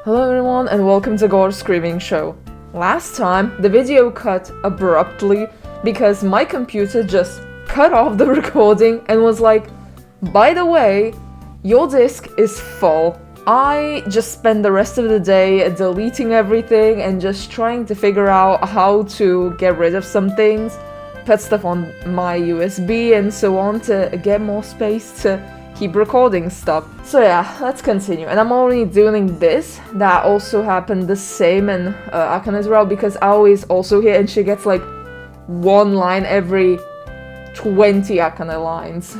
Hello everyone and welcome to Gore's Screaming Show. Last time, the video cut abruptly because my computer just cut off the recording and was like, by the way, your disk is full. I just spent the rest of the day deleting everything and just trying to figure out how to get rid of some things, put stuff on my USB and so on to get more space to keep recording stuff. So yeah, let's continue. And I'm only doing this. That also happened the same in Akane as well because Aoi is also here and she gets like one line every 20 Akane lines.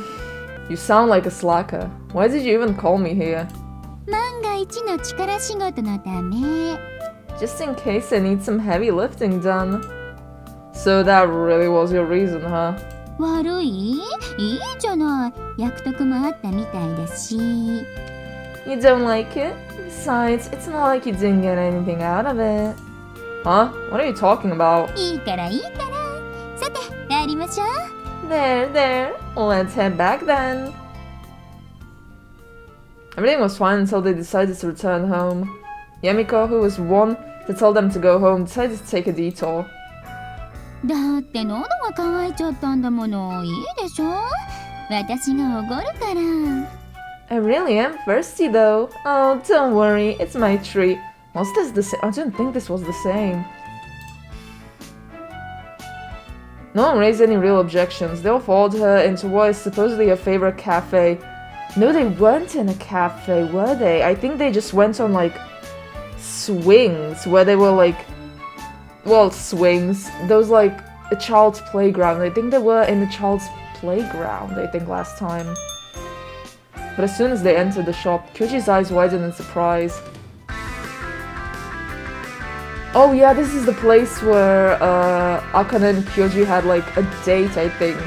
You sound like a slacker. Why did you even call me here? 万が一の力仕事のため Just in case I need some heavy lifting done. So that really was your reason, huh? 悪い？いいじゃない。約束もあったみたいだし You don't like it? Besides, it's not like you didn't get anything out of it. Huh? What are you talking about? いいからいいからさて帰りましょう There, let's head back then. Everything was fine until they decided to return home. Yamiko, who was one to tell them to go home, decided to take a detour. だって喉が渇いちゃったんだものいいでしょ私がおごるから I really am thirsty though. Oh, don't worry, it's my treat. Was this the same? I didn't think this was the same. No one raised any real objections. They all followed her into what is supposedly her favorite cafe. No, they weren't in a cafe, were they? I think they just went on like swings where they were like, well, swings. Those like a child's playground. I think they were in a child's playground, I think last time. But as soon as they entered the shop, Kyoji's eyes widened in surprise. Oh yeah, this is the place where Akane and Kyoji had like a date, I think,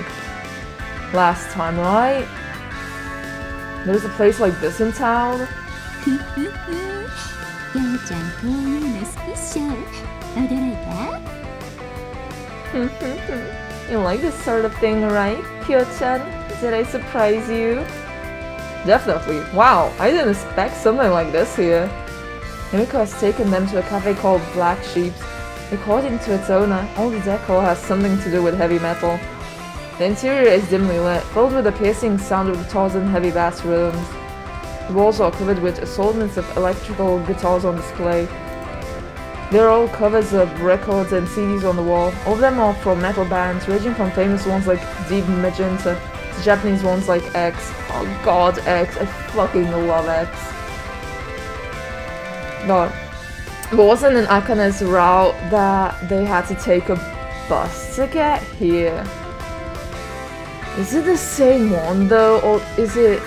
last time, right? There's a place like this in town? ふふふきょうちゃんこういうの好きっしょ驚いた You like this sort of thing, right, Kyo-chan? Did I surprise you? Definitely. Wow, I didn't expect something like this here. Yamiko has taken them to a cafe called Black Sheep's. According to its owner, all the decor has something to do with heavy metal. The interior is dimly lit, filled with the piercing sound of guitars and heavy bass rhythms. The walls are covered with assortments of electrical guitars on display. There are all covers of records and CDs on the wall. All of them are from metal bands, ranging from famous ones like Deep Magenta to Japanese ones like X. Oh god, X. I fucking love X. No. But wasn't in Akane's route that they had to take a bus to get here? Is it the same one though, or is it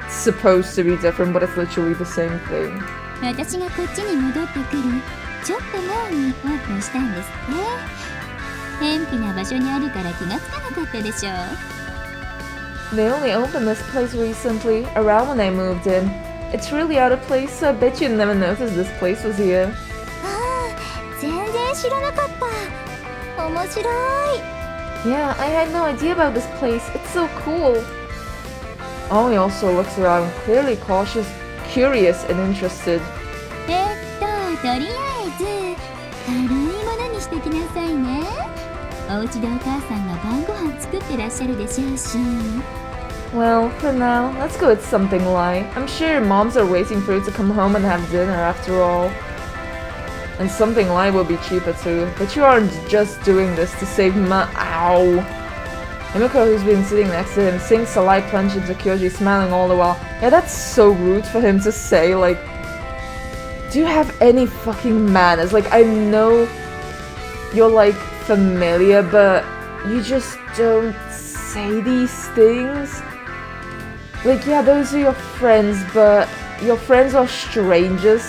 supposed to be different, but it's literally the same thing? 私がこっちに戻ってくるちょっと前にオープンしたんですって偏僻な場所にあるから気がつかなかったでしょ They only opened this place recently, around when I moved in. It's really out of place, so I bet you never noticed this place was here. ああ全然知らなかった面白い Yeah, I had no idea about this place. It's so cool. Aoi also looks around, clearly cautious, curious and interested. とりあえず軽いものにしてきなさいねお家でお母さんが晩ご飯作ってらっしゃるでしょうし Well, for now, let's go with something light. I'm sure your moms are waiting for you to come home and have dinner after all. And something light will be cheaper too. But you aren't just doing this to save Ow! Yamiko, who's been sitting next to him, sinks a light punch into Kyoji, smiling all the while. Yeah, that's so rude for him to say, like... Do you have any fucking manners? Like, I know you're, like, familiar, but you just don't say these things. Like, yeah, those are your friends, but your friends are strangers.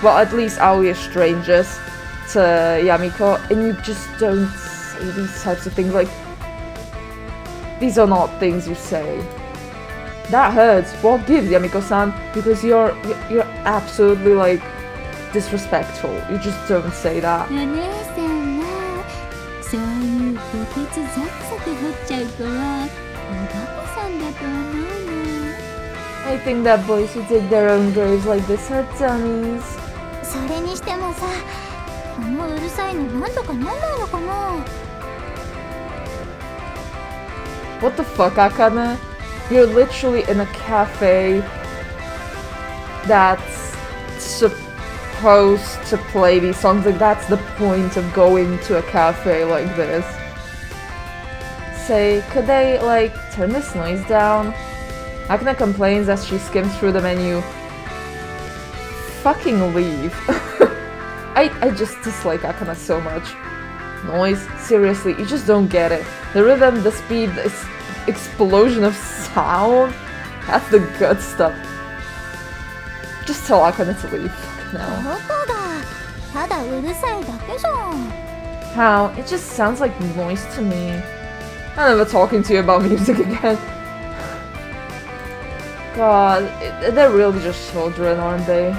Well, at least Aoi is strangers to Yamiko, and you just don't say these types of things. Like, these are not things you say. That hurts. What gives, Yamiko-san? Because you're absolutely, like, disrespectful. You just don't say that. お姉さんはそういう墓穴ザクザク掘っちゃう子はおバカさんだと思うの I think that boys who dig their own graves like this are dummies. それにしてもさ、このうるさいのなんとかなんないのかな。 What the fuck, Akane? You're literally in a cafe that's supposed to play these songs. Like, that's the point of going to a cafe like this. Say, could they, like, turn this noise down? Akane complains as she skims through the menu. Fucking leave. I just dislike Akane so much. Noise? Seriously, you just don't get it. The rhythm, the speed, the explosion of sound? That's the good stuff. Just tell Akane to leave. Fuck now. どこがただうるさいだけじゃん。 How? It just sounds like noise to me. I'm never talking to you about music again. God, they're really just children, aren't they?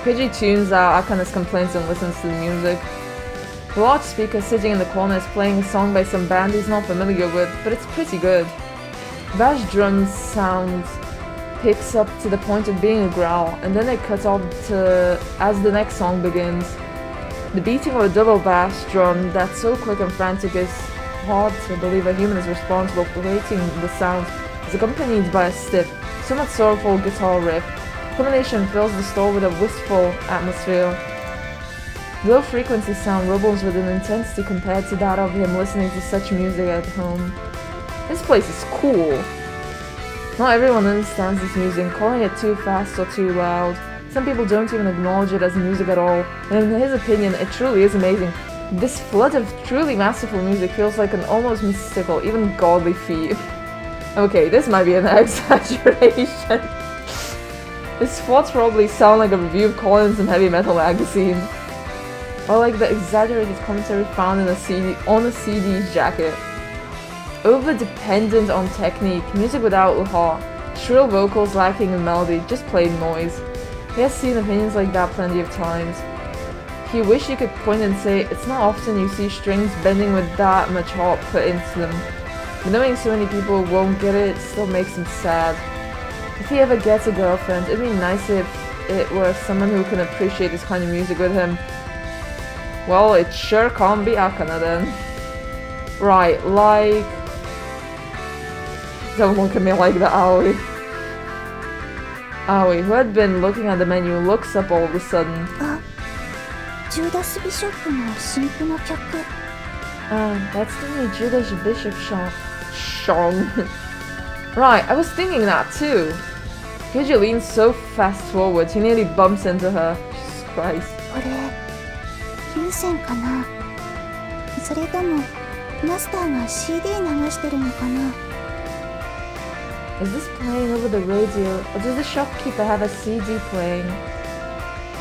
Kyoji tunes out Akane's complaints and listens to the music. The large speaker sitting in the corner is playing a song by some band he's not familiar with, but it's pretty good. Bass drum sound picks up to the point of being a growl, and then it cuts off to as the next song begins. The beating of a double bass drum that's so quick and frantic is hard to believe a human is responsible for creating the sounds, is accompanied by a stiff, somewhat sorrowful guitar riff. The combination fills the store with a wistful atmosphere. Low frequency sound rumbles with an intensity compared to that of him listening to such music at home. This place is cool. Not everyone understands this music, calling it too fast or too loud. Some people don't even acknowledge it as music at all, and in his opinion, it truly is amazing. This flood of truly masterful music feels like an almost mystical, even godly feat. Okay, this might be an exaggeration. His thoughts probably sound like a review of Collins and Heavy Metal magazine. Or like the exaggerated commentary found in on a CD's jacket. Over-dependent on technique, music without uha, shrill vocals lacking in melody, just plain noise. He has seen opinions like that plenty of times. He wished you could point and say, it's not often you see strings bending with that much heart put into them. But knowing so many people won't get it still makes him sad. If he ever gets a girlfriend, it'd be nice if it were someone who can appreciate this kind of music with him. Well, it sure can't be Akane then. Right, like... Don't look at me like the Aoi. Aoi, who had been looking at the menu, looks up all of a sudden. ジューダス・ビショップの新婦の曲。 That's the new Judas Bishop song. Right, I was thinking that too. Kyoji leans so fast forward, he nearly bumps into her. Jesus Christ. これ、有線かな。それとも、マスターが CD 流してるのかな。 Is this playing over the radio, or does the shopkeeper have a CD playing?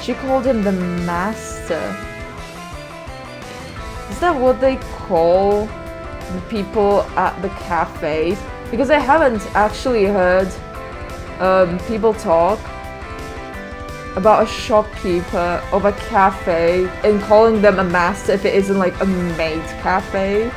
She called him the master. Is that what they call the people at the cafes? Because I haven't actually heard people talk about a shopkeeper of a cafe and calling them a master if it isn't like a maid cafe.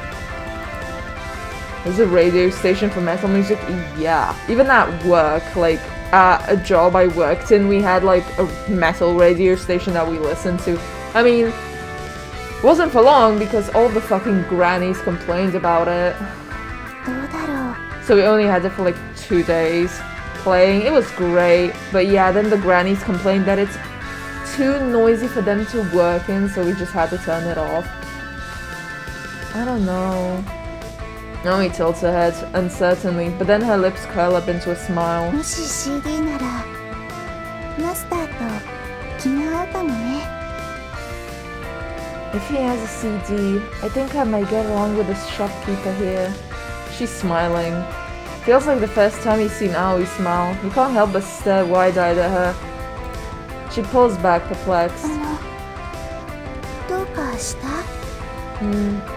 There's a radio station for metal music? Yeah. Even at work, like at a job I worked in, we had like a metal radio station that we listened to. I mean, it wasn't for long because all the fucking grannies complained about it. どうだろう。 So we only had it for like 2 days playing. It was great, but yeah, then the grannies complained that it's too noisy for them to work in, so we just had to turn it off. I don't know. Naomi tilts her head uncertainly, but then her lips curl up into a smile. もし CD なら、マスターと気が合うかもね。 If he has a CD, I think I might get along with this shopkeeper here. She's smiling. Feels like the first time he's seen Aoi smile. He can't help but stare wide-eyed at her. She pulls back, perplexed. どうかした？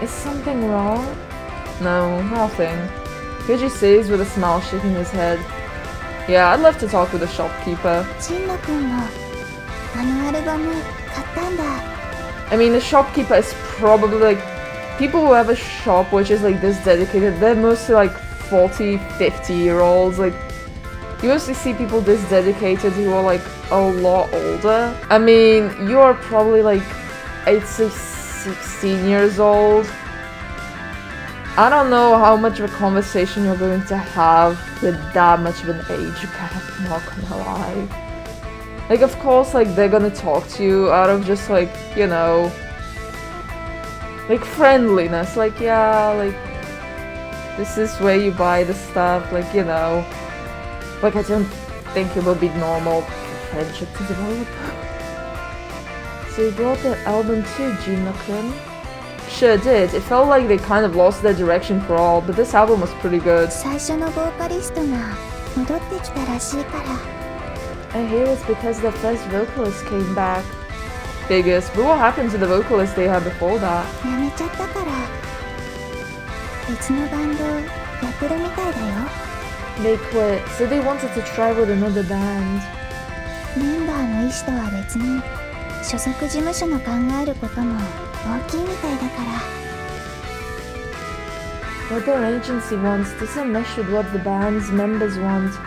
Is something wrong? No, nothing. Kyoji says with a smile, shaking his head. Yeah, I'd love to talk with the shopkeeper. ジンノ君もあのアルバム買ったんだ。 I mean, the shopkeeper is probably like... People who have a shop which is like this dedicated, they're mostly like 40, 50-year-olds. Like, You mostly see people this dedicated who are like a lot older. I mean, you're probably like, I'd say 16 years old. I don't know how much of a conversation you're going to have with that much of an age gap, not gonna lie. Like, of course, like, they're gonna talk to you out of just, like, you know, like, friendliness. Like, yeah, like, this is where you buy the stuff, like, you know. Like, I don't think it would be normal for friendship to develop. So you brought the album too, Jima-kun? Sure did. It felt like they kind of lost their direction for all, but this album was pretty good. 最初のボーカリストが戻ってきたらしいから。 I hear it's because the first vocalist came back. Biggest, but what happened to the vocalist they had before that? 辞めちゃったから。別のバンドやってるみたいだよ。 They quit, so they wanted to try with another band. メンバーの意思とは別に所属事務所の考えることも大きいみたいだから。 What their agency wants doesn't mesh with what the band's members want.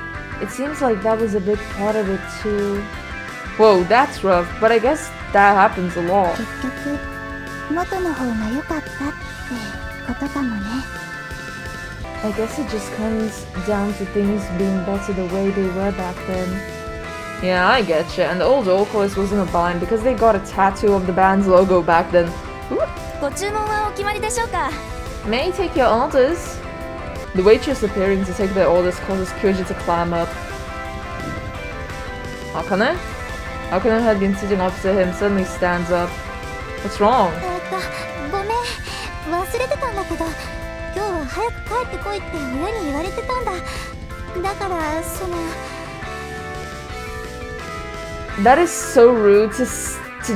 It seems like that was a big part of it too. Whoa, that's rough, but I guess that happens a lot. 結局元の方が良かったってことかもね。 I guess it just comes down to things being better the way they were back then. Yeah, I get you. And the old vocalist wasn't a bind because they got a tattoo of the band's logo back then. Ooh. ご注文はお決まりでしょうか。 May I take your orders? The waitress appearing to take their orders causes Kyoji to climb up. Akane? Akane had been sitting opposite him, suddenly stands up. What's wrong? ごめん、忘れてたんだけど、今日は早く帰ってこいって親に言われてたんだ。だからその。 That is so rude to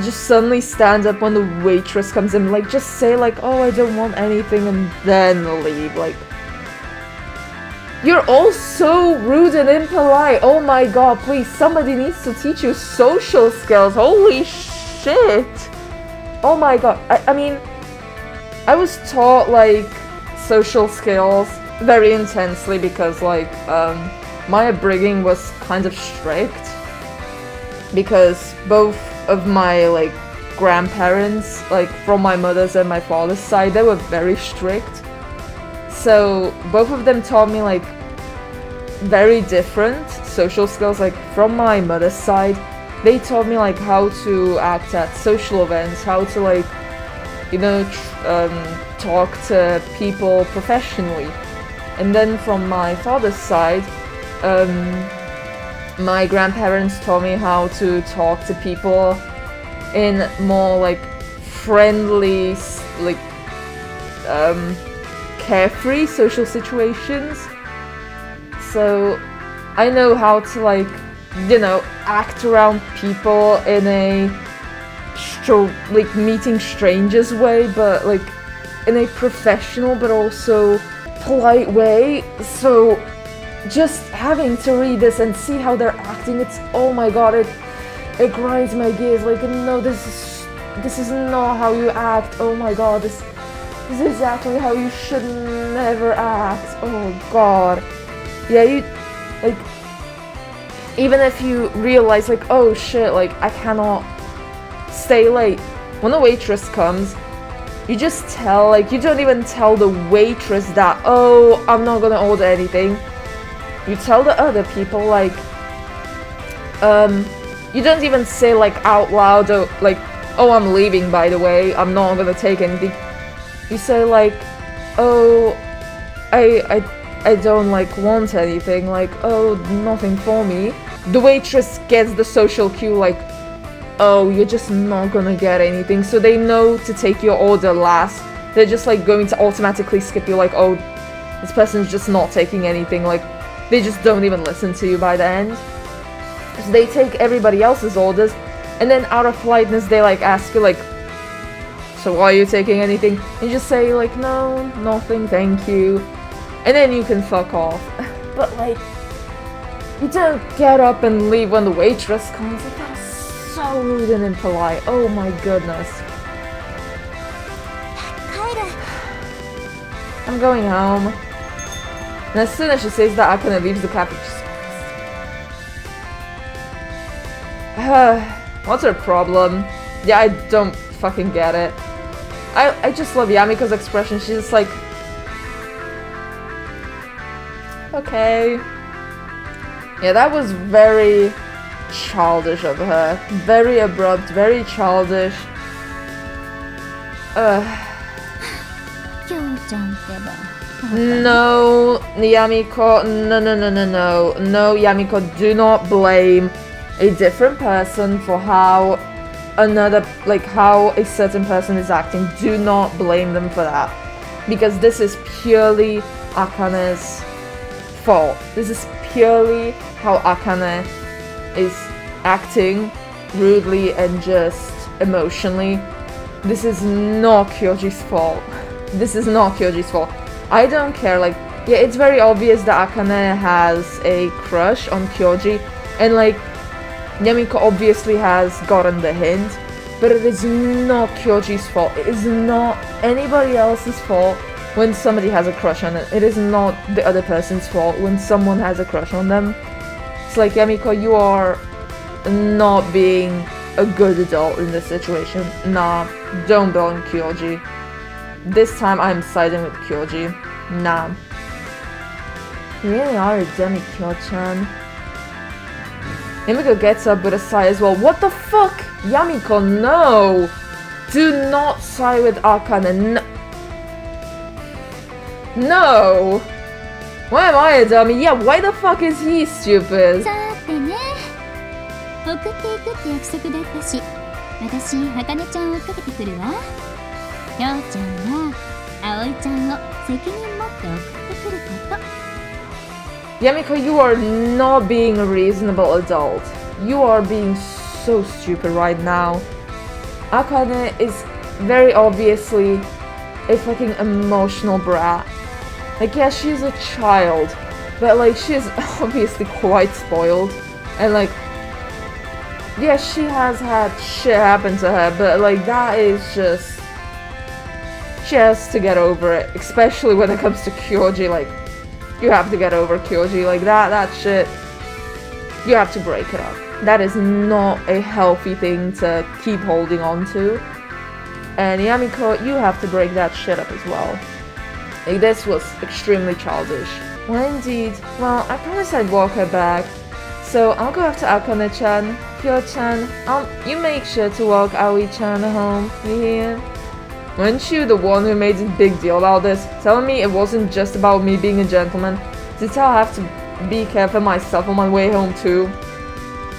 just suddenly stand up when the waitress comes in. Like, just say like, oh, I don't want anything and then leave. Like, you're all so rude and impolite. Oh my god, please, somebody needs to teach you social skills. Holy shit. Oh my god. I mean, I was taught like social skills very intensely because like my upbringing was kind of strict. Because both of my like grandparents, like from my mother's and my father's side, they were very strict. So both of them taught me like very different social skills. Like from my mother's side, they taught me like how to act at social events, how to like, you know, talk to people professionally. And then from my father's side, my grandparents taught me how to talk to people in more like friendly, like carefree social situations. So I know how to like, you know, act around people in a like meeting strangers way, but like in a professional but also polite way. So just having to read this and see how they're acting, it's, oh my god, it grinds my gears. Like, no, this is not how you act. Oh my god, this is exactly how you should never act. Oh god. Yeah, you, like, even if you realize, like, oh shit, like, I cannot stay late. When the waitress comes, you just tell, like, you don't even tell the waitress that, oh, I'm not gonna order anything. You tell the other people, like, you don't even say, like, out loud, or, like, oh, I'm leaving, by the way, I'm not gonna take anything. You say, like, oh, I don't, like, want anything, like, oh, nothing for me. The waitress gets the social cue, like, oh, you're just not gonna get anything, so they know to take your order last. They're just, like, going to automatically skip you, like, oh, this person's just not taking anything, like, they just don't even listen to you by the end. So they take everybody else's orders, and then out of politeness, they, like, ask you, like, so why are you taking anything? And you just say, like, no, nothing, thank you. And then you can fuck off. But, like, you don't get up and leave when the waitress comes. Like, that is so rude and impolite. Oh my goodness. I'm going home. And as soon as she says that, Akane leaves the cafe. What's her problem? Yeah, I don't fucking get it. I just love Yamiko's expression. She's just like... Okay. Yeah, that was very childish of her. Very abrupt, very childish. No, Yamiko, no, Yamiko, do not blame a different person for how how a certain person is acting. Do not blame them for that. Because this is purely Akane's fault. This is purely how Akane is acting rudely and just emotionally. This is not Kyoji's fault. This is not Kyoji's fault. I don't care, like, yeah, it's very obvious that Akane has a crush on Kyoji, and like, Yamiko obviously has gotten the hint, but it is not Kyoji's fault. It is not anybody else's fault when somebody has a crush on it. It is not the other person's fault when someone has a crush on them. It's like, Yamiko, you are not being a good adult in this situation. Nah, don't blame Kyoji. This time I'm siding with Kyoji. Nah. You really are a dummy, Kyo-chan. Yamiko gets up with a sigh as well. What the fuck? Yamiko, no! Do not side with Akane. No! Why am I a dummy? Yeah, why the fuck is he stupid? 送っていくって約束だったし、私、茜ちゃんを追っかけてくるわ。きょうちゃんは、葵ちゃんを責任持って送ってくること。Yamiko, you are not being a reasonable adult. You are being so stupid right now. Akane is very obviously a fucking emotional brat. Like, yeah, she's a child, but like, she's obviously quite spoiled. And like, yeah, she has had shit happen to her, but like, that is just... She has to get over it, especially when it comes to Kyoji. Like, you have to get over Kyoji. Like, that shit, you have to break it up. That is not a healthy thing to keep holding on to. And Yamiko, you have to break that shit up as well. Like, this was extremely childish. Well, indeed. Well, I promised I'd walk her back. So I'll go after Akane-chan. Kyo-chan, you make sure to walk Aoi-chan home, you hear? Weren't you the one who made a big deal about this? Telling me it wasn't just about me being a gentleman? Did I have to be careful myself on my way home too?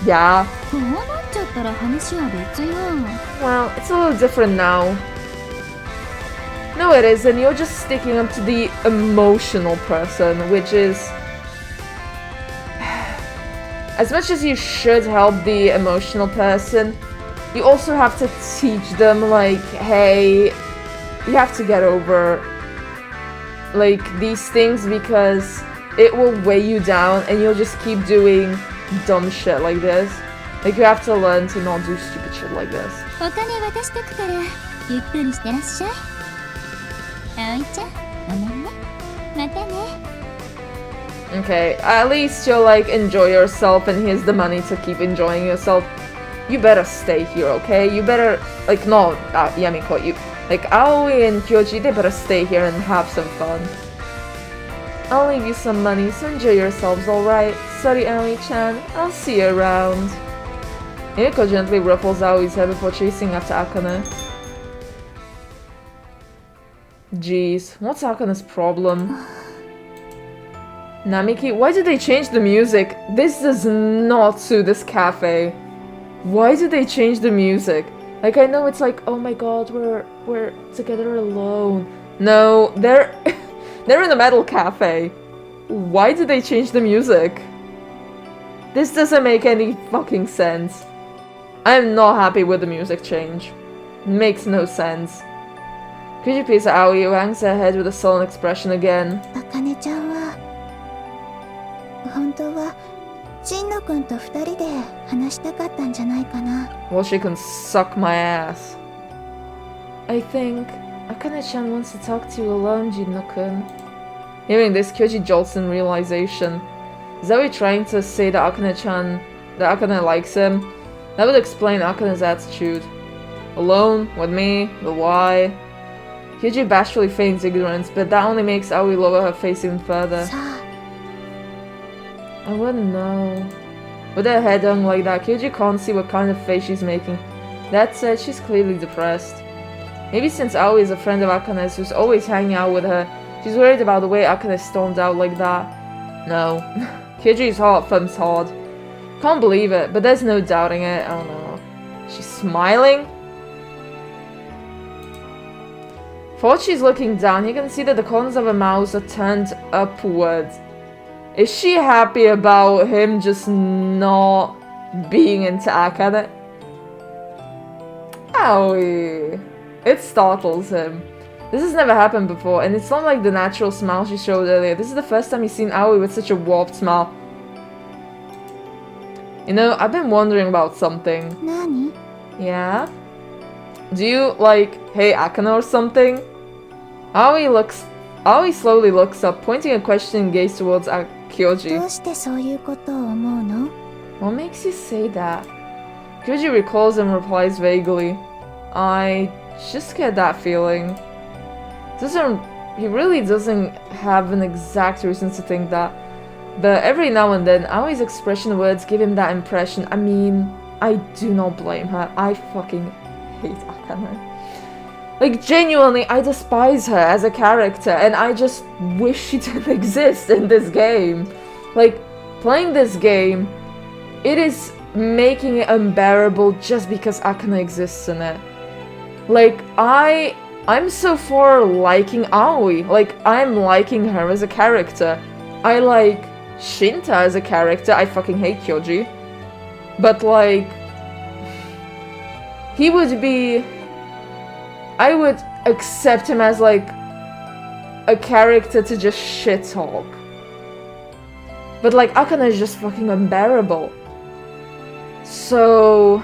Yeah. Well, it's a little different now. No, it isn't. You're just sticking up to the emotional person, which is... As much as you should help the emotional person, you also have to teach them, like, hey, you have to get over, like, these things because it will weigh you down and you'll just keep doing dumb shit like this. Like, you have to learn to not do stupid shit like this. Okay, at least you'll like enjoy yourself and here's the money to keep enjoying yourself. You better stay here, okay? You better, like, no, Yamiko, you, like, Aoi and Kyoji, they better stay here and have some fun. I'll leave you some money, so enjoy yourselves, alright? Sorry, Aoi-chan, I'll see you around. Yamiko gently ruffles Aoi's hair before chasing after Akane. Jeez, what's Akane's problem? Namiki, why did they change the music? This does not suit this cafe. Why did they change the music? Like, I know it's like, oh my god, we're together alone. No, they're in a metal cafe. Why did they change the music? This doesn't make any fucking sense. I'm not happy with the music change. Makes no sense. Could you please Aoi, who hangs her head with a sullen expression again? Akane-chan wa 本当はジンノ君と二人で話したかったんじゃないかな。 Well, she can suck my ass. I think Akane-chan wants to talk to you alone, Jinno-kun. Hearing this, Kyoji jolts in realization. Is Aoi trying to say that Akane-chan, that Akane likes him? That would explain Akane's attitude. Alone, with me, but why? Kyoji bashfully feigns ignorance, but that only makes Aoi lower her face even further. I wouldn't know. With her head hung like that, Kyoji can't see what kind of face she's making. That said, she's clearly depressed. Maybe since Aoi is a friend of Akane's who's always hanging out with her, she's worried about the way Akane stormed out like that. No. Kyoji's heart thumps hard. Can't believe it, but there's no doubting it. Oh no. She's smiling? For what she's looking down, you can see that the corners of her mouth are turned upwards. Is she happy about him just not being into Akane? Aoi. It startles him. This has never happened before, and it's not like the natural smile she showed earlier. This is the first time he's seen Aoi with such a warped smile. You know, I've been wondering about something. Nani? Yeah? Do you, like, hate Akane or something? Aoi slowly looks up, pointing a questioning gaze towards Kyoji. What makes you say that? Kyoji recalls and replies vaguely. I just get that feeling. He really doesn't have an exact reason to think that. But every now and then, Aoi's expression and words give him that impression. I mean, I do not blame her. I fucking hate Akane. Like, genuinely, I despise her as a character, and I just wish she didn't exist in this game. Like, playing this game, it is making it unbearable just because Akane exists in it. Like, I'm so for liking Aoi. Like, I'm liking her as a character. I like Shinta as a character. I fucking hate Kyoji. But, like, he would be... I would accept him as, like, a character to just shit talk. But, like, Akane is just fucking unbearable. So...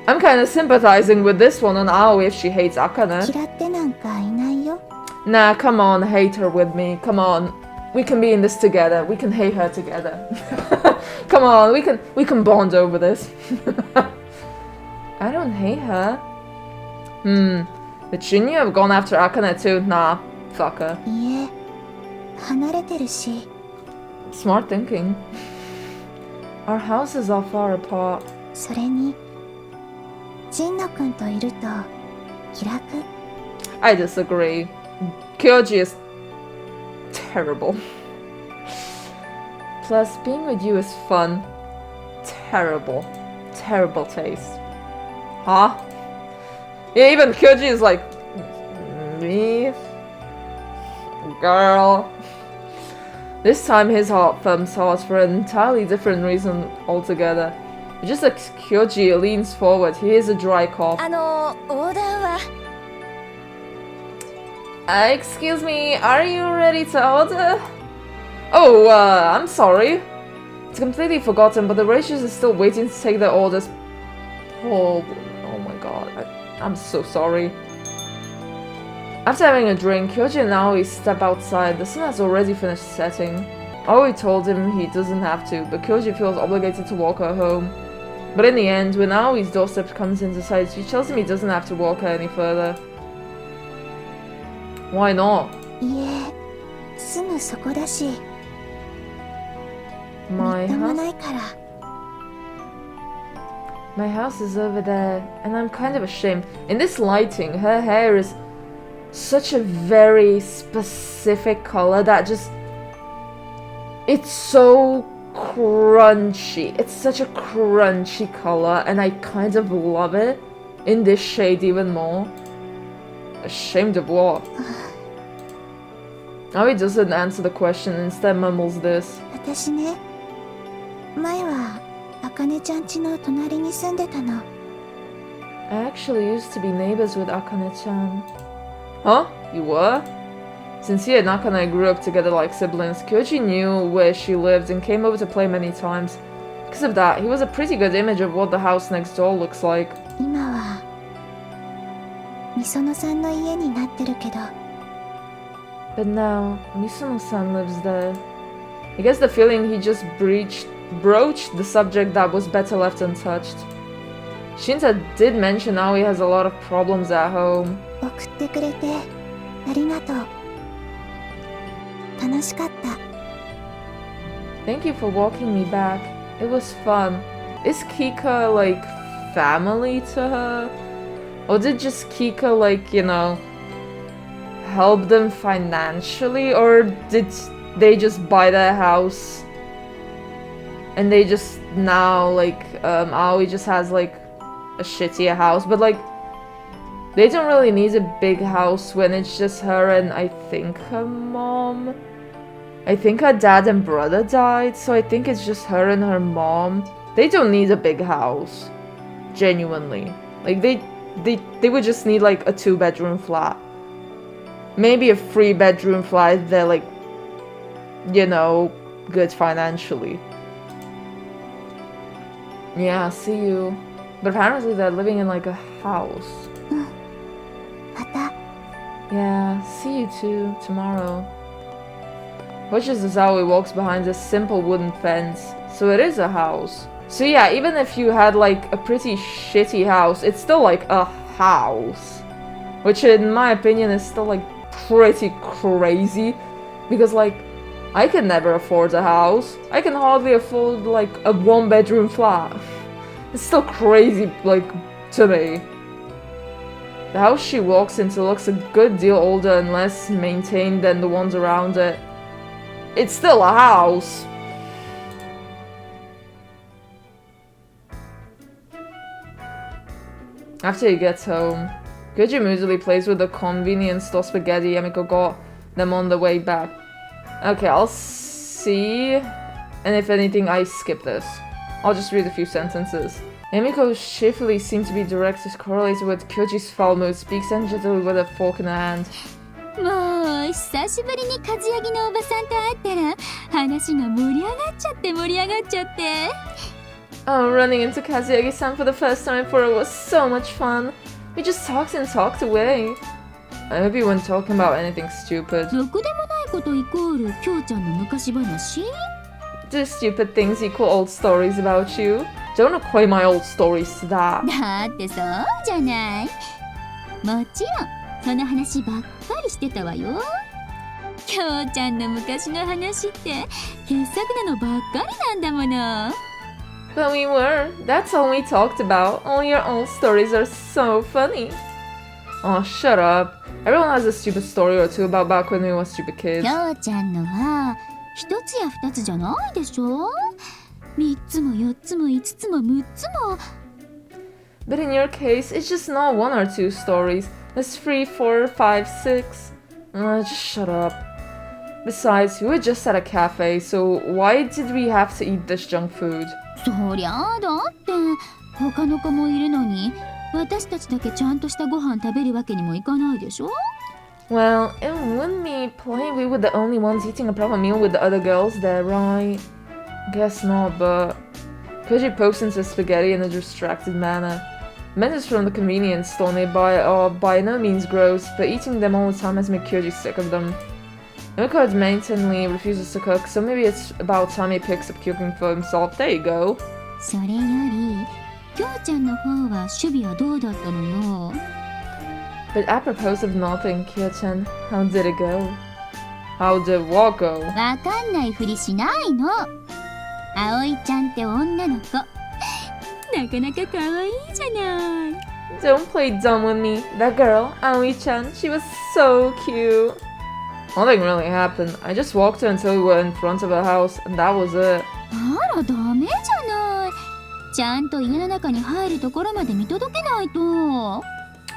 I'm kind of sympathizing with this one on Aoi if she hates Akane. Nah, come on, hate her with me. Come on. We can be in this together. We can hate her together. Come on, we can bond over this. I don't hate her. But shouldn't you have gone after Akane too? Nah, fuck her. Smart thinking. Our houses are far apart. I disagree. Kyoji is terrible. Plus, being with you is fun. Terrible. Terrible taste. Huh? Yeah, even Kyoji is like... Me? Girl. This time his heart thumps hard for an entirely different reason altogether. Just as Kyoji leans forward, he hears a dry cough. Excuse me, are you ready to order? Oh, I'm sorry. It's completely forgotten, but the waitress is still waiting to take their orders. Oh my god, I'm so sorry. After having a drink, Kyoji and Aoi step outside. The sun has already finished setting. Aoi told him he doesn't have to, but Kyoji feels obligated to walk her home. But in the end, when Aoi's doorstep comes into sight, she tells him he doesn't have to walk her any further. Why not? My house is over there, and I'm kind of ashamed. In this lighting, her hair is such a very specific color that just... It's so crunchy. It's such a crunchy color, and I kind of love it in this shade even more. Ashamed of what? Aoi doesn't answer the question and instead mumbles this. I actually used to be neighbors with Akane-chan. Huh? You were? Since he and Akane grew up together like siblings, Kyoji knew where she lived and came over to play many times. Because of that, he was a pretty good image of what the house next door looks like. But now, Misono-san lives there. I guess the feeling he just breached broached the subject that was better left untouched. Shinta did mention Aoi has a lot of problems at home. 送ってくれてありがとう。楽しかった。Thank you for walking me back. It was fun. Is Kika, like, family to her? Or did just Kika, like, you know, help them financially? Or did they just buy their house? And they just now, like, Aoi just has, like, a shittier house. But, like, they don't really need a big house when it's just her and I think her mom. I think her dad and brother died, so I think it's just her and her mom. They don't need a big house. Genuinely. Like, they would just need, like, a 2-bedroom flat. Maybe a 3-bedroom flat if they're, like, you know, good financially. Yeah, see you. But apparently they're living in, like, a house. また。 Yeah, see you too, tomorrow. Watches as Aoi walks behind a simple wooden fence, so it is a house. So yeah, even if you had like a pretty shitty house, it's still like a house. Which in my opinion is still like pretty crazy. Because like, I can never afford a house. I can hardly afford like a 1-bedroom flat. It's still crazy, like, to me. The house she walks into looks a good deal older and less maintained than the ones around it. It's still a house. After he gets home, Kyoji moodily plays with the convenience store spaghetti Yamiko got them on the way back. Okay, I'll see. And if anything, I skip this. I'll just read a few sentences. Yamiko shiftily seems to be directly correlated with Kyoji's foul mood, speaks energetically with a fork in her hand. もう久しぶりに和ヤギのおばさんと会ったら話が盛り上がっちゃって盛り上がっちゃって Oh, running into Kazuyagi-san for the first time for it was so much fun. We just talked and talked away. I hope you weren't talking about anything stupid. ろくでもないことイコールきょうちゃんの昔話 Do stupid things equal old stories about you? Don't equate my old stories to that. だってそうじゃないもちろんその話ばっかりしてたわよきょうちゃんの昔の話って傑作なのばっかりなんだもの But we were. That's all we talked about. All your old stories are so funny. Oh, shut up. Everyone has a stupid story or two about back when we were stupid kids. きょうちゃんのは一つや二つじゃないでしょ三つも四つも五つも六つも But in your case, it's just not 1 or 2 stories. There's 3, 4, 5, 6. Just shut up. Besides, we were just at a cafe, so why did we have to eat this junk food? そりゃあだって他の子もいるのに私たちだけちゃんとしたご飯食べるわけにもいかないでしょ Well, it wouldn't be plain we were the only ones eating a proper meal with the other girls there, right? Guess not, but... Kyoji pokes into spaghetti in a distracted manner. Menus from the convenience store nearby are by no means gross, but eating them all the time has made Kyoji sick of them. Yamiko adamantly refuses to cook, so maybe it's about time he picks up cooking for himself. There you go. それよりきょうちゃんの方は守備はどうだったのよ But apropos of nothing, Kyo-chan, how did it go? How did what go? わかんないふりしないの葵ちゃんって女の子なかなか可愛いじゃない Don't play dumb with me. That girl, Aoi-chan, she was so cute. Nothing really happened. I just walked her until we were in front of her house, and that was it. あらダメじゃないちゃんと家の中に入るところまで見届けないと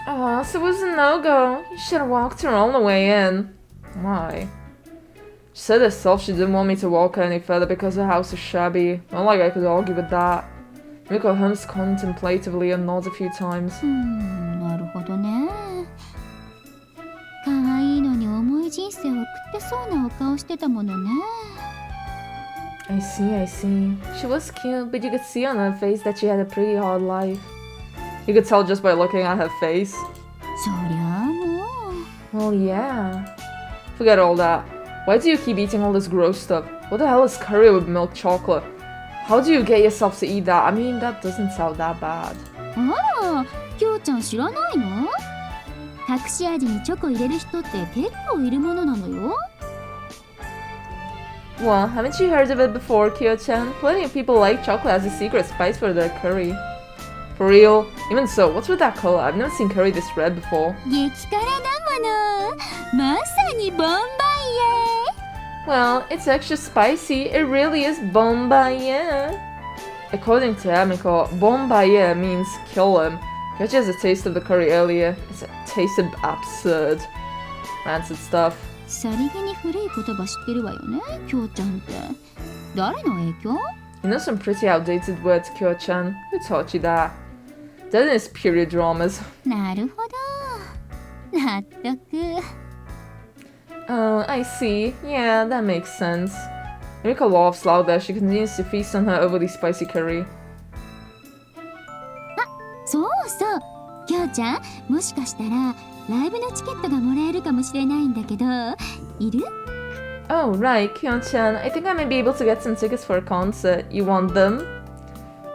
Oh, so it was a no-go. You should have walked her all the way in. Why? She said herself she didn't want me to walk her any further because her house is shabby. Not like I could argue with that. Yamiko hums contemplatively and nods a few times. なるほどね可愛いのに重い人生を送ってそうなお顔してたものね I see, I see. She was cute, but you could see on her face that she had a pretty hard life. You could tell just by looking at her face. そりゃあもう Well, yeah. Forget all that. Why do you keep eating all this gross stuff? What the hell is curry with milk chocolate? How do you get yourself to eat that? I mean, that doesn't sound that bad. あら、きょうちゃん知らないの？隠し味にチョコ入れる人って結構いるものなのよ。Well, haven't you heard of it before, Kyo-chan? Plenty of people like chocolate as a secret spice for their curry. For real? Even so, what's with that color? I've never seen curry this red before. 激辛だもの。まさにボンバイエ。Well, it's extra spicy. It really is bombaye. According to Yamiko, bombaye means kill him. Kyoji has a taste of the curry earlier. It tasted absurd. Rancid stuff. さりげに古い言葉知ってるわよね、きょうちゃんって。誰の影響？ You know some pretty outdated words, Kyo-chan. Who taught you that? That is period dramas. なるほど。納得。Oh, I see. Yeah, that makes sense. Yamiko laughs louder. She continues to feast on her overly spicy curry. そうそう。きょうちゃん、もしかしたらライブのチケットがもらえるかもしれないんだけど、いる？ Oh, right, Kyo-chan. I think I may be able to get some tickets for a concert. You want them?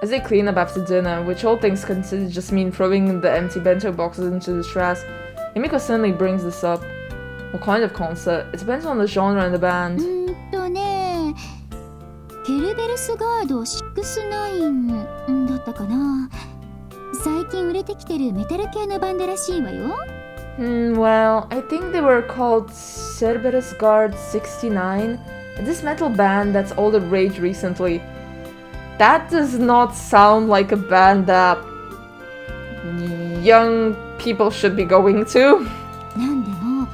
As they clean up after dinner, which all things considered just mean throwing the empty bento boxes into the trash, Yamiko suddenly brings this up. What kind of concert? It depends on the genre and the band. ね、ケルベルスガード69だったかな。最近売れてきてるメタル系のバンドらしいわよ。Well, I think they were called Cerberus Guard 69. This metal band that's all the rage recently. That does not sound like a band that young people should be going to. なんでも、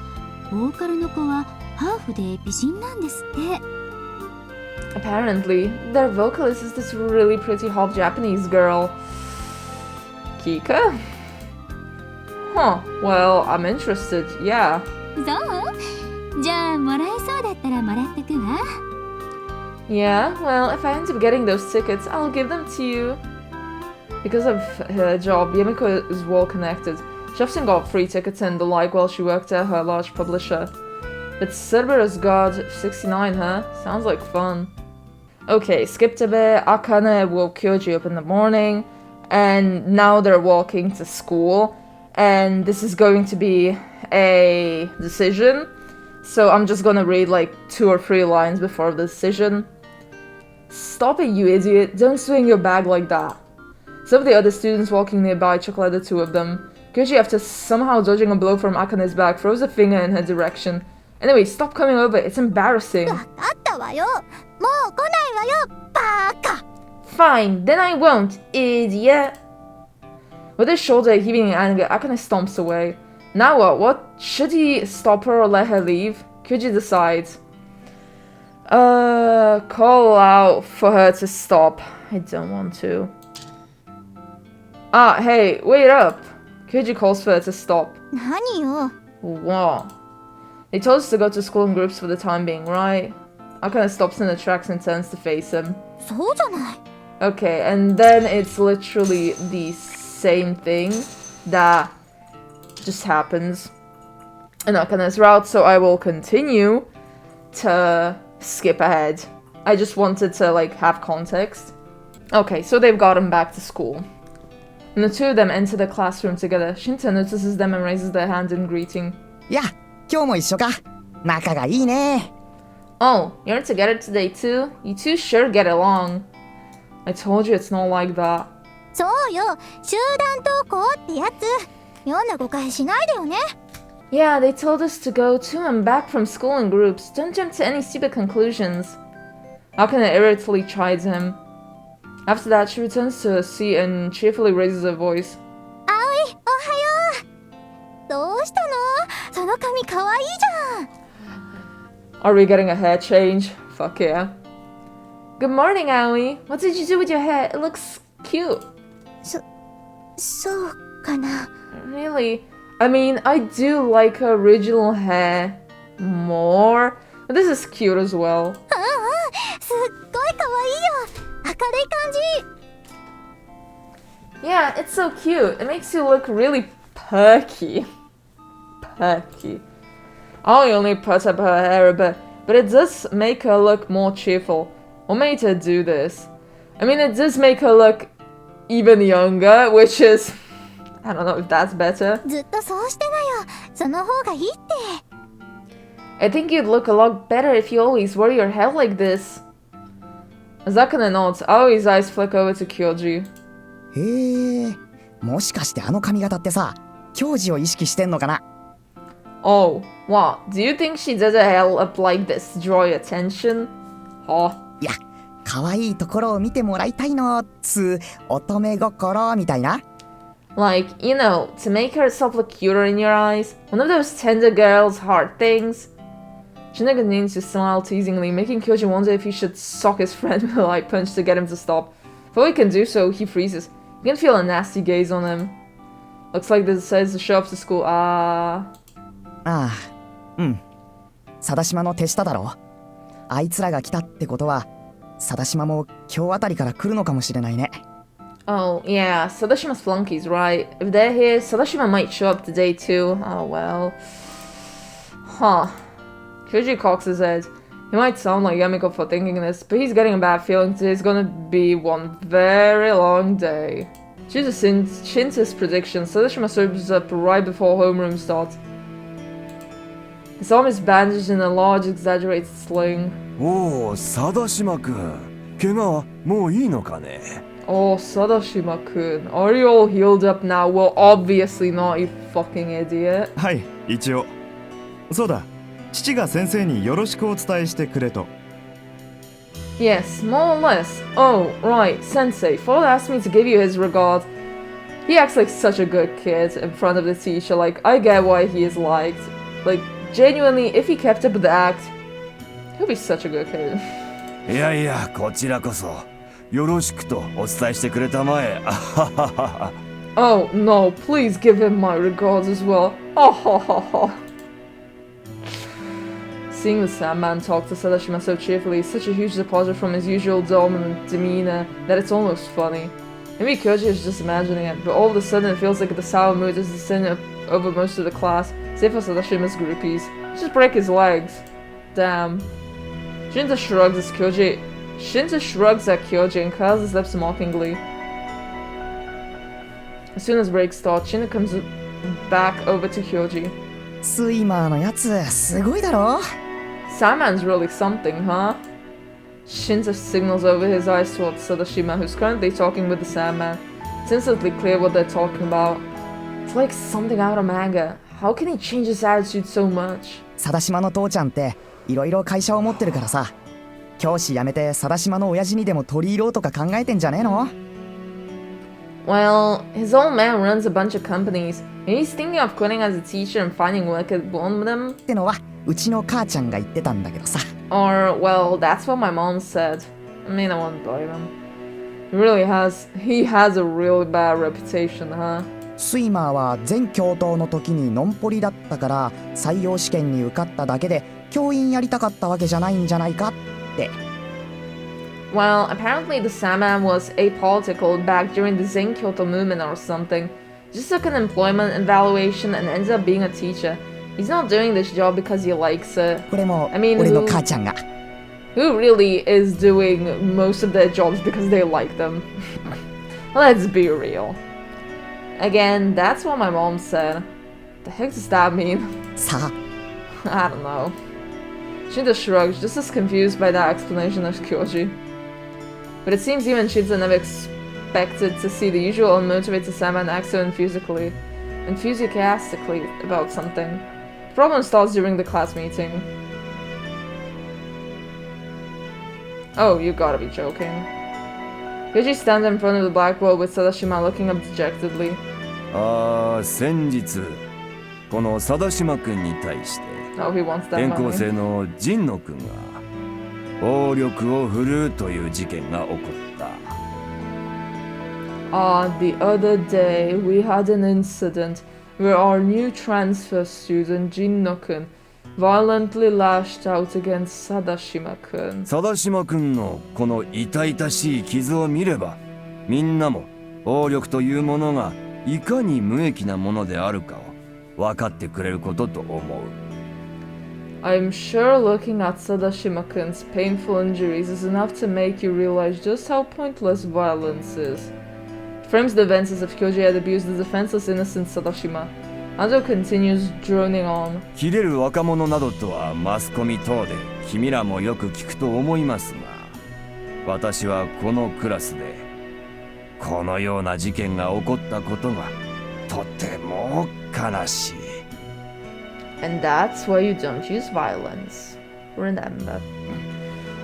ボーカルの子はハーフで美人なんですって。Apparently, their vocalist is this really pretty half Japanese girl. Kika? Huh, well, I'm interested, yeah. そう？じゃあ、もらえそうだったらもらってくわ。Yeah, well, if I end up getting those tickets, I'll give them to you. Because of her job, Yamiko is well connected. She often got free tickets and the like while she worked at her large publisher. But Cerberus Guard 69, huh? Sounds like fun. Okay, skipped a bit. Akane woke Kyoji up in the morning, and now they're walking to school. And this is going to be a decision. So I'm just gonna read like 2 or 3 lines before the decision. Stop it, you idiot. Don't swing your bag like that. Some of the other students walking nearby chuckle at the two of them. Kyoji, after somehow dodging a blow from Akane's back, throws a finger in her direction. Anyway, stop coming over. It's embarrassing. Fine, then I won't, idiot. With his shoulder heaving in anger, Akane stomps away. Now what? What? Should he stop her or let her leave? Kyoji decides. Call out for her to stop. I don't want to. Ah, hey, wait up. Kyoji calls for her to stop. 何よ。 What? They told us to go to school in groups for the time being, right? Akane stops in the tracks and turns to face him. そうじゃない。 Okay, and then it's literally the same thing that just happens in Akane's route, so I will continue to skip ahead. I just wanted to like have context. Okay, so they've gotten back to school. And the two of them enter the classroom together. Shinta notices them and raises their hand in greeting. Yeah, 今日も一緒か。仲がいいね。Oh, you're together today too? You two sure get along. I told you it's not like that. そうよ。集団登校ってやつ。妙な誤解しないでよね。 Yeah, they told us to go to and back from school in groups. Don't jump to any stupid conclusions. Akane irritably chides him. After that, she returns to her seat and cheerfully raises her voice. 葵、おはよう。どうしたの？その髪かわいいじゃん。 Are we getting a hair change? Fuck yeah. Good morning, Aoi. What did you do with your hair? It looks cute. そうかな。 Really? I mean, I do like her original hair more. But this is cute as well. すっごいかわいいよ。明るい感じ。 Yeah, it's so cute. It makes you look really perky. Perky. I only put up her hair a bit, but it does make her look more cheerful. What made her do this? I mean, it does make her look even younger, which is... I don't know if that's better. ずっとそうしてなよ。その方がいいって。I think you'd look a lot better if you always wore your hair like this. As Akane nods, Aoi's eyes flick over to Kyoji. へえ、もしかしてあの髪型ってさ、教授を意識してんのかな？ Oh, what? Do you think she did her hair up like this to draw your attention? Huh? いや、可愛いところを見てもらいたいのつ乙女心みたいな。Like, you know, to make herself look cuter in your eyes. One of those tender girl's heart things. Shina continues to smile teasingly, making Kyoji wonder if he should sock his friend with a light punch to get him to stop. Before he can do so, he freezes. You can feel a nasty gaze on him. Looks like this says to show up to school. ああ、うん。貞島の手下だろ。あいつらが来たってことは、貞島も今日あたりから来るのかもしれないね。Oh, yeah, Sadashima's flunkies, right? If they're here, Sadashima might show up today too. Oh, well. Huh. Kyoji cocks his head. He might sound like Yamiko for thinking this, but he's getting a bad feeling today's gonna be one very long day. Due to Shinta's prediction, Sadashima serves up right before homeroom starts. His arm is bandaged in a large, exaggerated sling. Oh, Sadashima-kun. 怪我はもういいのかね? Oh, Sadashima-kun, are you all healed up now? Well, obviously not, you fucking idiot. はい、一応。そうだ、父が先生によろしくお伝えしてくれと。Yes, more or less. Oh, right, Sensei, Father asked me to give you his regard. He acts like such a good kid in front of the teacher, like, I get why he is liked. Like, genuinely, if he kept up with the act, he'll be such a good kid. いやいや、こちらこそ。よろしくとお伝えしてくれたまえ。Oh, no, please give him my regards as well. Seeing the Sandman talk to Sadashima so cheerfully is such a huge departure from his usual dominant demeanor that it's almost funny. Maybe Kyoji is just imagining it, but all of a sudden it feels like the sour mood is descending over most of the class, save for Sadashima's groupies. Just break his legs. Damn. Shinta shrugs at Kyoji and curls his lips mockingly. As soon as break starts, Shinta comes back over to Kyoji. スイマーのやつ、すごいだろ? Sandman's really something, huh? Shinta signals over his eyes towards Sadashima, who's currently talking with the Sandman. It's instantly clear what they're talking about. It's like something out of manga. How can he change his attitude so much? 貞島の父ちゃんっていろいろ会社を持ってるからさ、教師辞めて貞島の親父にでも取り入ろうとか考えてんじゃねえの? Well, his old man runs a bunch of companies, and he's thinking of quitting as a teacher and finding work at one of them. ってのはうちの母ちゃんが言ってたんだけどさ。Or, well, that's what my mom said. I mean, I won't blame him. He has a really bad reputation, huh? スイマーは全教頭の時にノンポリだったから採用試験に受かっただけで教員やりたかったわけじゃないんじゃないかって。Well, apparently the Sandman was apolitical back during the Zen Kyoto movement or something. Just took an employment evaluation and ended up being a teacher. He's not doing this job because he likes it. これも I mean, 俺の母ちゃんが。Who really is doing most of their jobs because they like them? Let's be real. Again, that's what my mom said. The heck does that mean? さあ。I don't know. Shinta shrugs, just as confused by that explanation as Kyoji. But it seems even Shinta never expected to see the usual unmotivated Sandman act so enthusiastically about something. The problem starts during the class meeting. Oh, you gotta be joking. Kyoji stands in front of the blackboard with Sadashima looking up dejectedly. 先日この貞島くんに対して Oh, he wants that 転校 money. 生の神野くんが暴力を振るうという事件が起こった。The other day we had an incident where our new transfer student Jinno-kun violently lashed out against Sadashima-kun. 貞島くんのこの痛々しい傷を見れば、みんなも暴力というものがいかに無益なものであるかを分かってくれることと思う。I'm sure looking at Sadashima-kun's painful injuries is enough to make you realize just how pointless violence is. It frames the events as if Kyoji had abused the defenseless innocent Sadashima. Ando continues droning on. 切れる若者などとはマスコミ等で君らもよく聞くと思いますが、私はこのクラスでこのような事件が起こったことがとても悲しい。And that's why you don't use violence. Remember.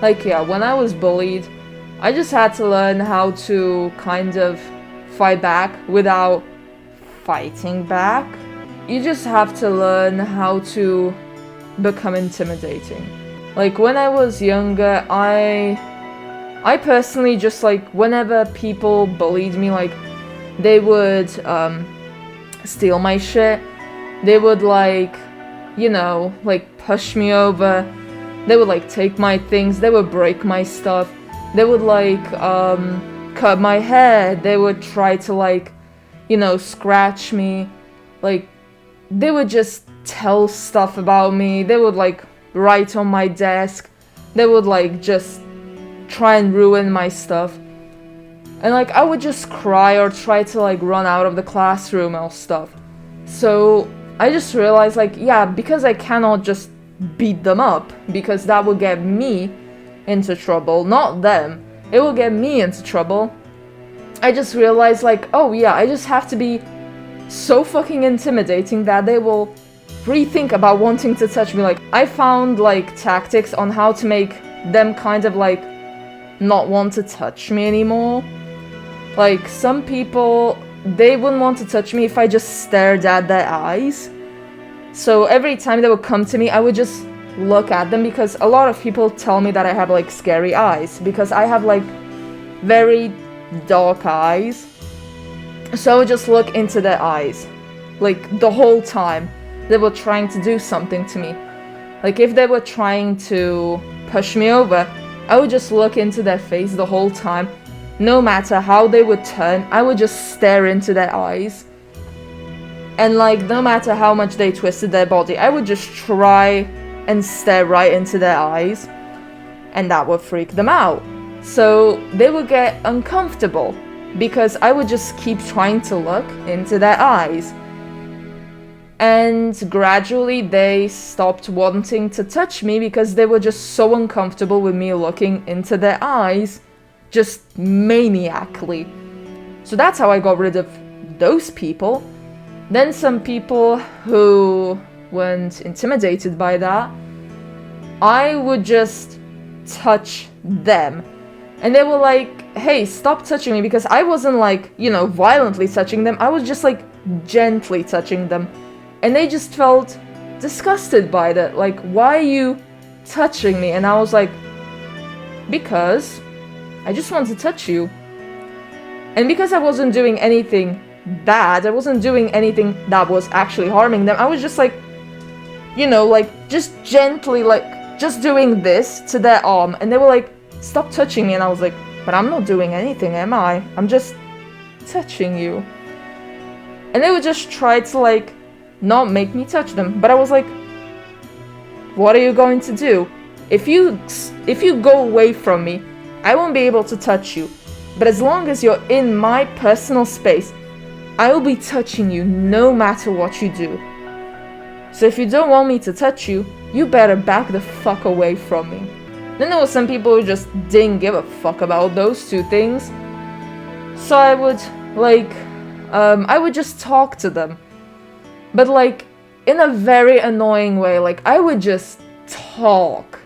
Like, yeah, when I was bullied, I just had to learn how to kind of fight back without fighting back. You just have to learn how to become intimidating. Like, when I was younger, I personally just, like, whenever people bullied me, like, they would steal my shit. They would, like, you know, like, push me over. They would, like, take my things. They would break my stuff. They would, like, cut my hair. They would try to, like, you know, scratch me. Like, they would just tell stuff about me. They would, like, write on my desk. They would, like, just try and ruin my stuff. And, like, I would just cry or try to, like, run out of the classroom or stuff. So I just realized, like, yeah, because I cannot just beat them up, because that will get me into trouble, not them. It will get me into trouble. I just realized, like, oh yeah, I just have to be so fucking intimidating that they will rethink about wanting to touch me. Like, I found, like, tactics on how to make them kind of, like, not want to touch me anymore. Like, some people, they wouldn't want to touch me if I just stared at their eyes. So every time they would come to me, I would just look at them, because a lot of people tell me that I have, like, scary eyes, because I have, like, very dark eyes. So I would just look into their eyes, like, the whole time they were trying to do something to me. Like, if they were trying to push me over, I would just look into their face the whole time. No matter how they would turn, I would just stare into their eyes. And, like, no matter how much they twisted their body, I would just try and stare right into their eyes. And that would freak them out. So they would get uncomfortable, because I would just keep trying to look into their eyes. And gradually they stopped wanting to touch me, because they were just so uncomfortable with me looking into their eyes, just maniacally. So that's how I got rid of those people. Then some people who weren't intimidated by that, I would just touch them. And they were like, hey, stop touching me, because I wasn't, like, you know, violently touching them. I was just, like, gently touching them. And they just felt disgusted by that. Like, why are you touching me? And I was like, because I just want to touch you. And because I wasn't doing anything bad, I wasn't doing anything that was actually harming them, I was just, like, you know, like, just gently, like, just doing this to their arm. And they were like, stop touching me. And I was like, but I'm not doing anything, am I? I'm just touching you. And they would just try to, like, not make me touch them. But I was like, what are you going to do? If you go away from me, I won't be able to touch you. But as long as you're in my personal space, I will be touching you no matter what you do. So if you don't want me to touch you, you better back the fuck away from me. Then there were some people who just didn't give a fuck about those two things. So I would, like, I would just talk to them. But, like, in a very annoying way. Like, I would just talk.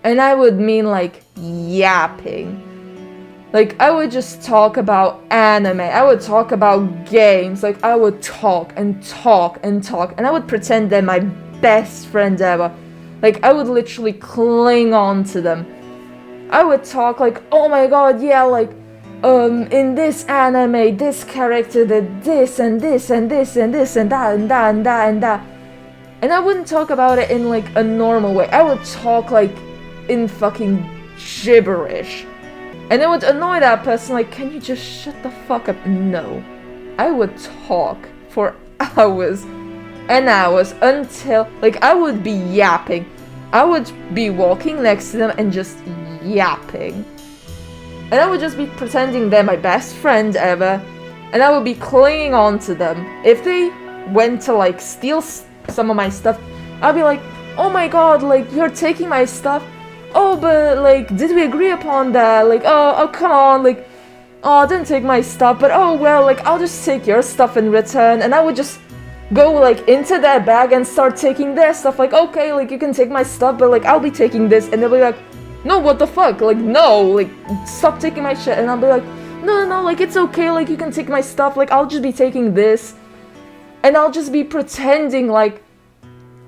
And I would mean, like, yapping. Like, I would just talk about anime. I would talk about games. Like, I would talk and talk and talk. And I would pretend they're my best friend ever. Like, I would literally cling on to them. I would talk like, oh my god, yeah, like, in this anime, this character did this and this and this and this and that and that and that and that. And I wouldn't talk about it in, like, a normal way. I would talk, like, in fucking gibberish. And it would annoy that person, like, can you just shut the fuck up? No. I would talk for hours and hours until, like, I would be yapping I would be walking next to them and just yapping. And I would just be pretending they're my best friend ever. And I would be clinging on to them. If they went to like steal some of my stuff, I'd be like, oh my god, like you're taking my stuff. Oh, but like, did we agree upon that? Like, oh, come on, like, oh, don't take my stuff. But oh well, like I'll just take your stuff in return. And I would just go like into their bag and start taking their stuff. Like, okay, like you can take my stuff, but like I'll be taking this. And they'll be like, no, what the fuck? Like, no, like stop taking my shit. And I'll be like, no, like it's okay, like you can take my stuff. Like I'll just be taking this. And I'll just be pretending like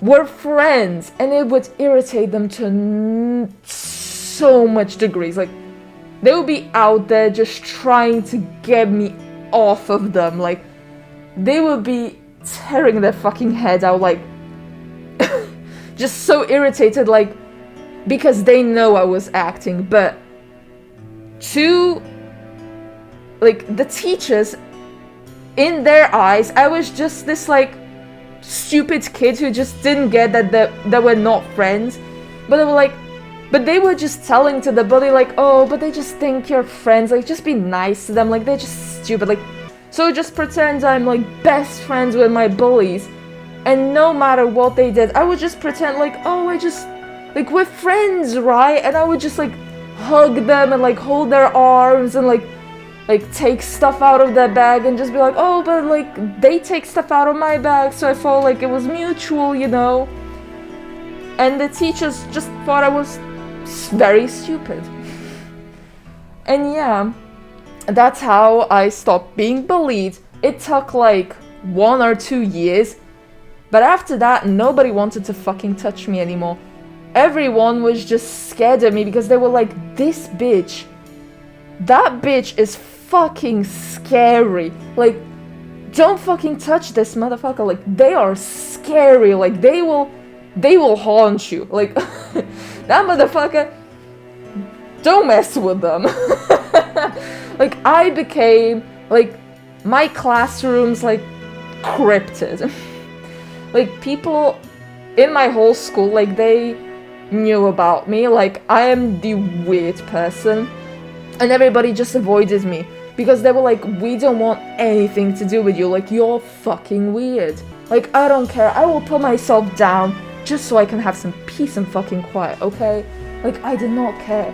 we're friends. And it would irritate them to so much degrees. Like they would be out there just trying to get me off of them. Like they would be tearing their fucking head out, like just so irritated, like because they know I was acting. But to like the teachers, in their eyes, I was just this like stupid kid who just didn't get that we're not friends. But they were like, but they were just telling to the bully like, oh, but they just think you're friends, like just be nice to them, like they're just stupid, like so just pretend I'm like best friends with my bullies. And no matter what they did, I would just pretend like, oh, I just like we're friends, right? And I would just like hug them and like hold their arms and like take stuff out of their bag and just be like, oh, but like they take stuff out of my bag, so I felt like it was mutual, you know? And the teachers just thought I was very stupid. And yeah, that's how I stopped being bullied. It took like 1 or 2 years, but after that, nobody wanted to fucking touch me anymore. Everyone was just scared of me because they were like, this bitch, that bitch is fucking scary. Like, don't fucking touch this motherfucker. Like, they are scary. Like, they will haunt you. Like, that motherfucker, don't mess with them. Like, I became, like, my classroom's, like, cryptid. Like, people in my whole school, like, they knew about me. Like, I am the weird person. And everybody just avoided me. Because they were like, we don't want anything to do with you. Like, you're fucking weird. Like, I don't care. I will put myself down just so I can have some peace and fucking quiet, okay? Like, I did not care.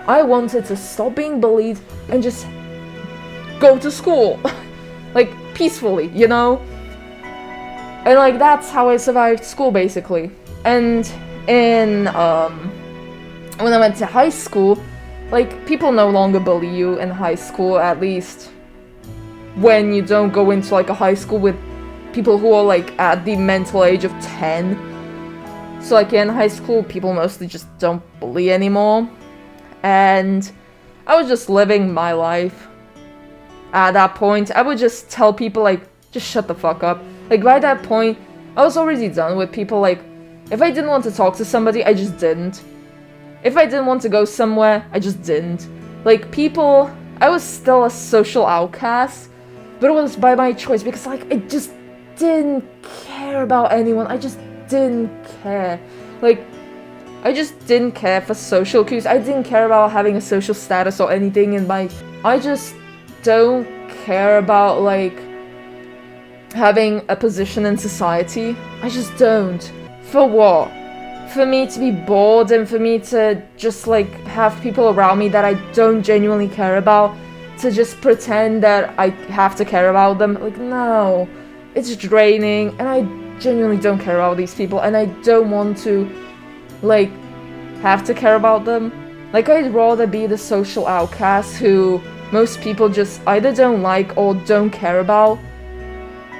I wanted to stop being bullied and just go to school. Like, peacefully, you know? And, like, that's how I survived school, basically. And in, when I went to high school, like, people no longer bully you in high school, at least when you don't go into, like, a high school with people who are, like, at the mental age of 10. So, like, in high school, people mostly just don't bully anymore. And I was just living my life. At that point, I would just tell people, like, just shut the fuck up. Like, by that point, I was already done with people. Like, if I didn't want to talk to somebody, I just didn't. If I didn't want to go somewhere, I just didn't. Like, people, I was still a social outcast, but it was by my choice because, like, I just didn't care about anyone. I just didn't care. Like, I just didn't care for social cues. I didn't care about having a social status or anything in my... I just don't care about, like, having a position in society. I just don't. For what? For me to be bored and for me to just, like, have people around me that I don't genuinely care about, to just pretend that I have to care about them. Like, no. It's draining, and I genuinely don't care about these people, and I don't want to, like, have to care about them. Like, I'd rather be the social outcast who most people just either don't like or don't care about.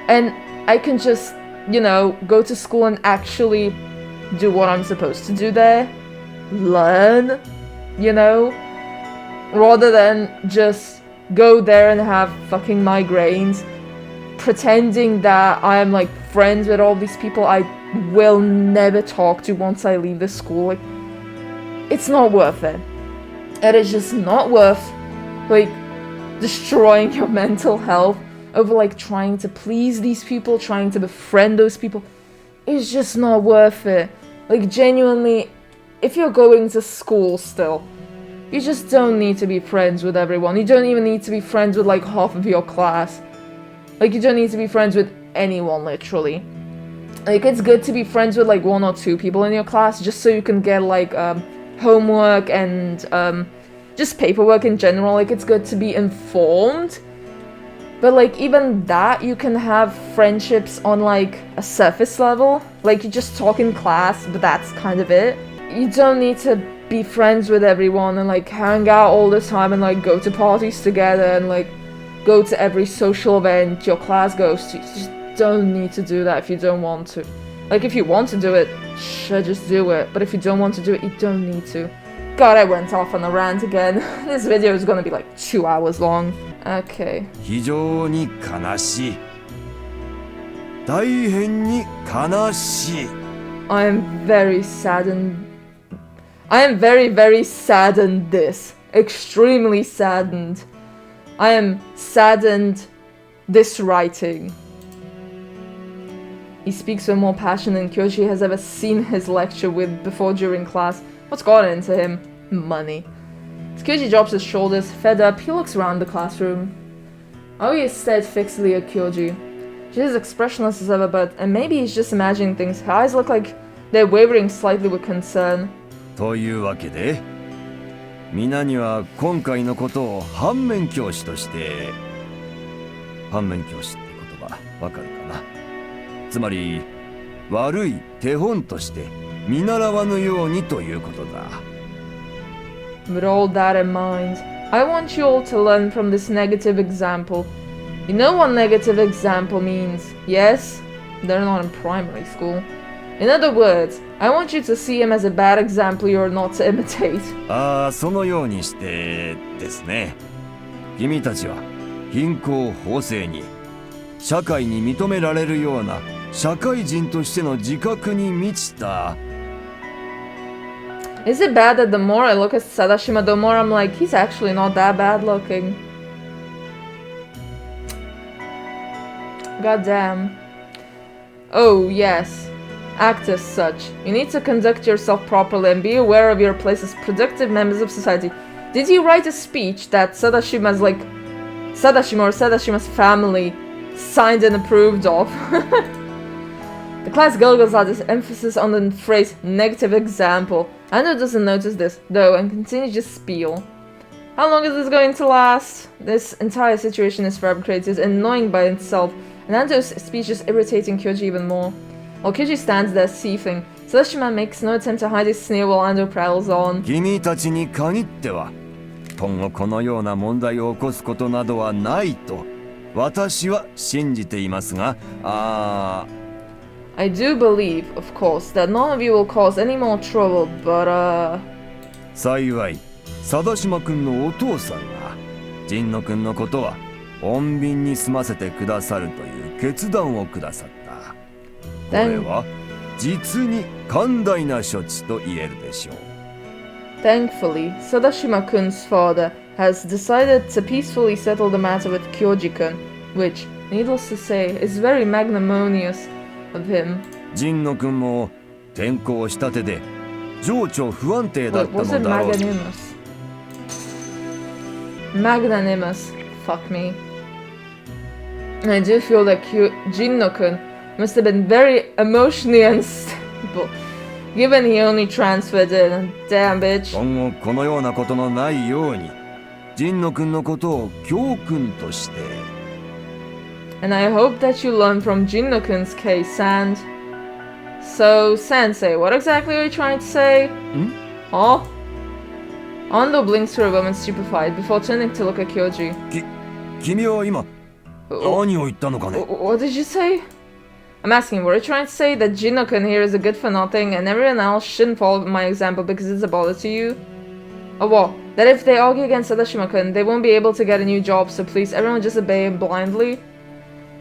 And I can just, you know, go to school and actually do what I'm supposed to do there. Learn, you know? Rather than just go there and have fucking migraines, pretending that I am, like, friends with all these people I will never talk to once I leave the school. Like, it's not worth it. It is just not worth, like, destroying your mental health over, like, trying to please these people, trying to befriend those people. It's just not worth it. Like, genuinely, if you're going to school still, you just don't need to be friends with everyone. You don't even need to be friends with like half of your class. Like, you don't need to be friends with anyone, literally. Like, it's good to be friends with like 1 or 2 people in your class just so you can get like homework and just paperwork in general. Like, it's good to be informed. But like, even that, you can have friendships on like a surface level. Like, you just talk in class, but that's kind of it. You don't need to be friends with everyone and like hang out all the time and like go to parties together and like go to every social event your class goes to. You just don't need to do that if you don't want to. Like, if you want to do it, sure, just do it. But if you don't want to do it, you don't need to. God, I went off on a rant again. This video is gonna be like 2 hours long. Okay. 非常に悲しい。大変に悲しい。I am very saddened. I am very, very saddened this. Extremely saddened. I am saddened this writing. He speaks with more passion than Kyoji has ever seen his lecture with before during class. What's gotten into him? Money. As Kyoji drops his shoulders, fed up, he looks around the classroom. Aoi is stared fixedly at Kyoji. She is expressionless as ever, but and maybe he's just imagining things. Her eyes look like they're wavering slightly with concern. というわけで、皆には今回のことを反面教師として、反面教師って言葉わかるかな。つまり悪い手本として見習わぬようにということだ。With all that in mind, I want you all to learn from this negative example. You know what negative example means, yes? They're not in primary school. In other words, I want you to see him as a bad example you're not to imitate. ああ、そのようにしてですね。君たちは貧困法制に社会に認められるような社会人としての自覚に満ちた。Is it bad that the more I look at Sadashima, the more I'm like, he's actually not that bad looking? God damn. Oh, yes. Act as such. You need to conduct yourself properly and be aware of your place as productive members of society. Did you write a speech that Sadashima's like... Sadashima or Sadashima's family signed and approved of? The class gurgles out this emphasis on the phrase negative example. Ando doesn't notice this, though, and continues to spiel. How long is this going to last? This entire situation is fabricated and annoying by itself, and Ando's speech is irritating Kyoji even more. While Kyoji stands there seething, Sadashima makes no attempt to hide his sneer while Ando prowls on. 君たちに限っては今後このような問題を起こすことなどはないと私は信じていますが、I do believe, of course, that none of you will cause any more trouble, but 幸い、貞島くんのお父さんが神野くんのことは穏便に済ませてくださるという決断をくださった。これは実に寛大な処置と言えるでしょう。Thankfully, Sadashima-kun's father has decided to peacefully settle the matter with Kyoji-kun, which, needless to say, is very magnanimous of him. 神野くんも転校したてで情緒不安定だったの Was it だろう。 Magnanimous? Fuck me. I do feel that Jinno-kun must have been very emotionally unstable, given he only transferred in. Damn bitch. 今後このようなことのないように神野くんのことを教訓として。 And I hope that you learn from Jinno-kun's case, Sand. So, Sensei, what exactly are you trying to say? Huh? Ando blinks for a moment stupefied before turning to look at Kyoji. 君は今何を言ったのかね? What did you say? I'm asking, were you trying to say that Jinno-kun here is a good for nothing and everyone else shouldn't follow my example because it's a bother to you? Or what? That if they argue against Sadashima-kun, they won't be able to get a new job, so please everyone just obey him blindly?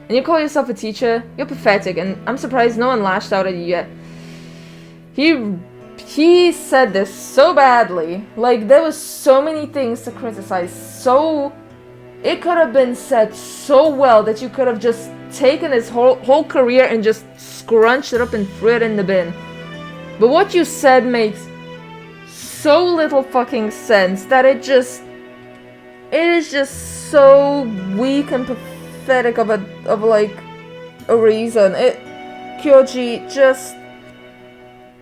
And you call yourself a teacher? You're pathetic, and I'm surprised no one lashed out at you yet. He said this so badly. Like, there was so many things to criticize. So... It could have been said so well that you could have just taken his whole career and just scrunched it up and threw it in the bin. But what you said makes so little fucking sense that it is just so weak and pathetic of a reason. Kyoji, just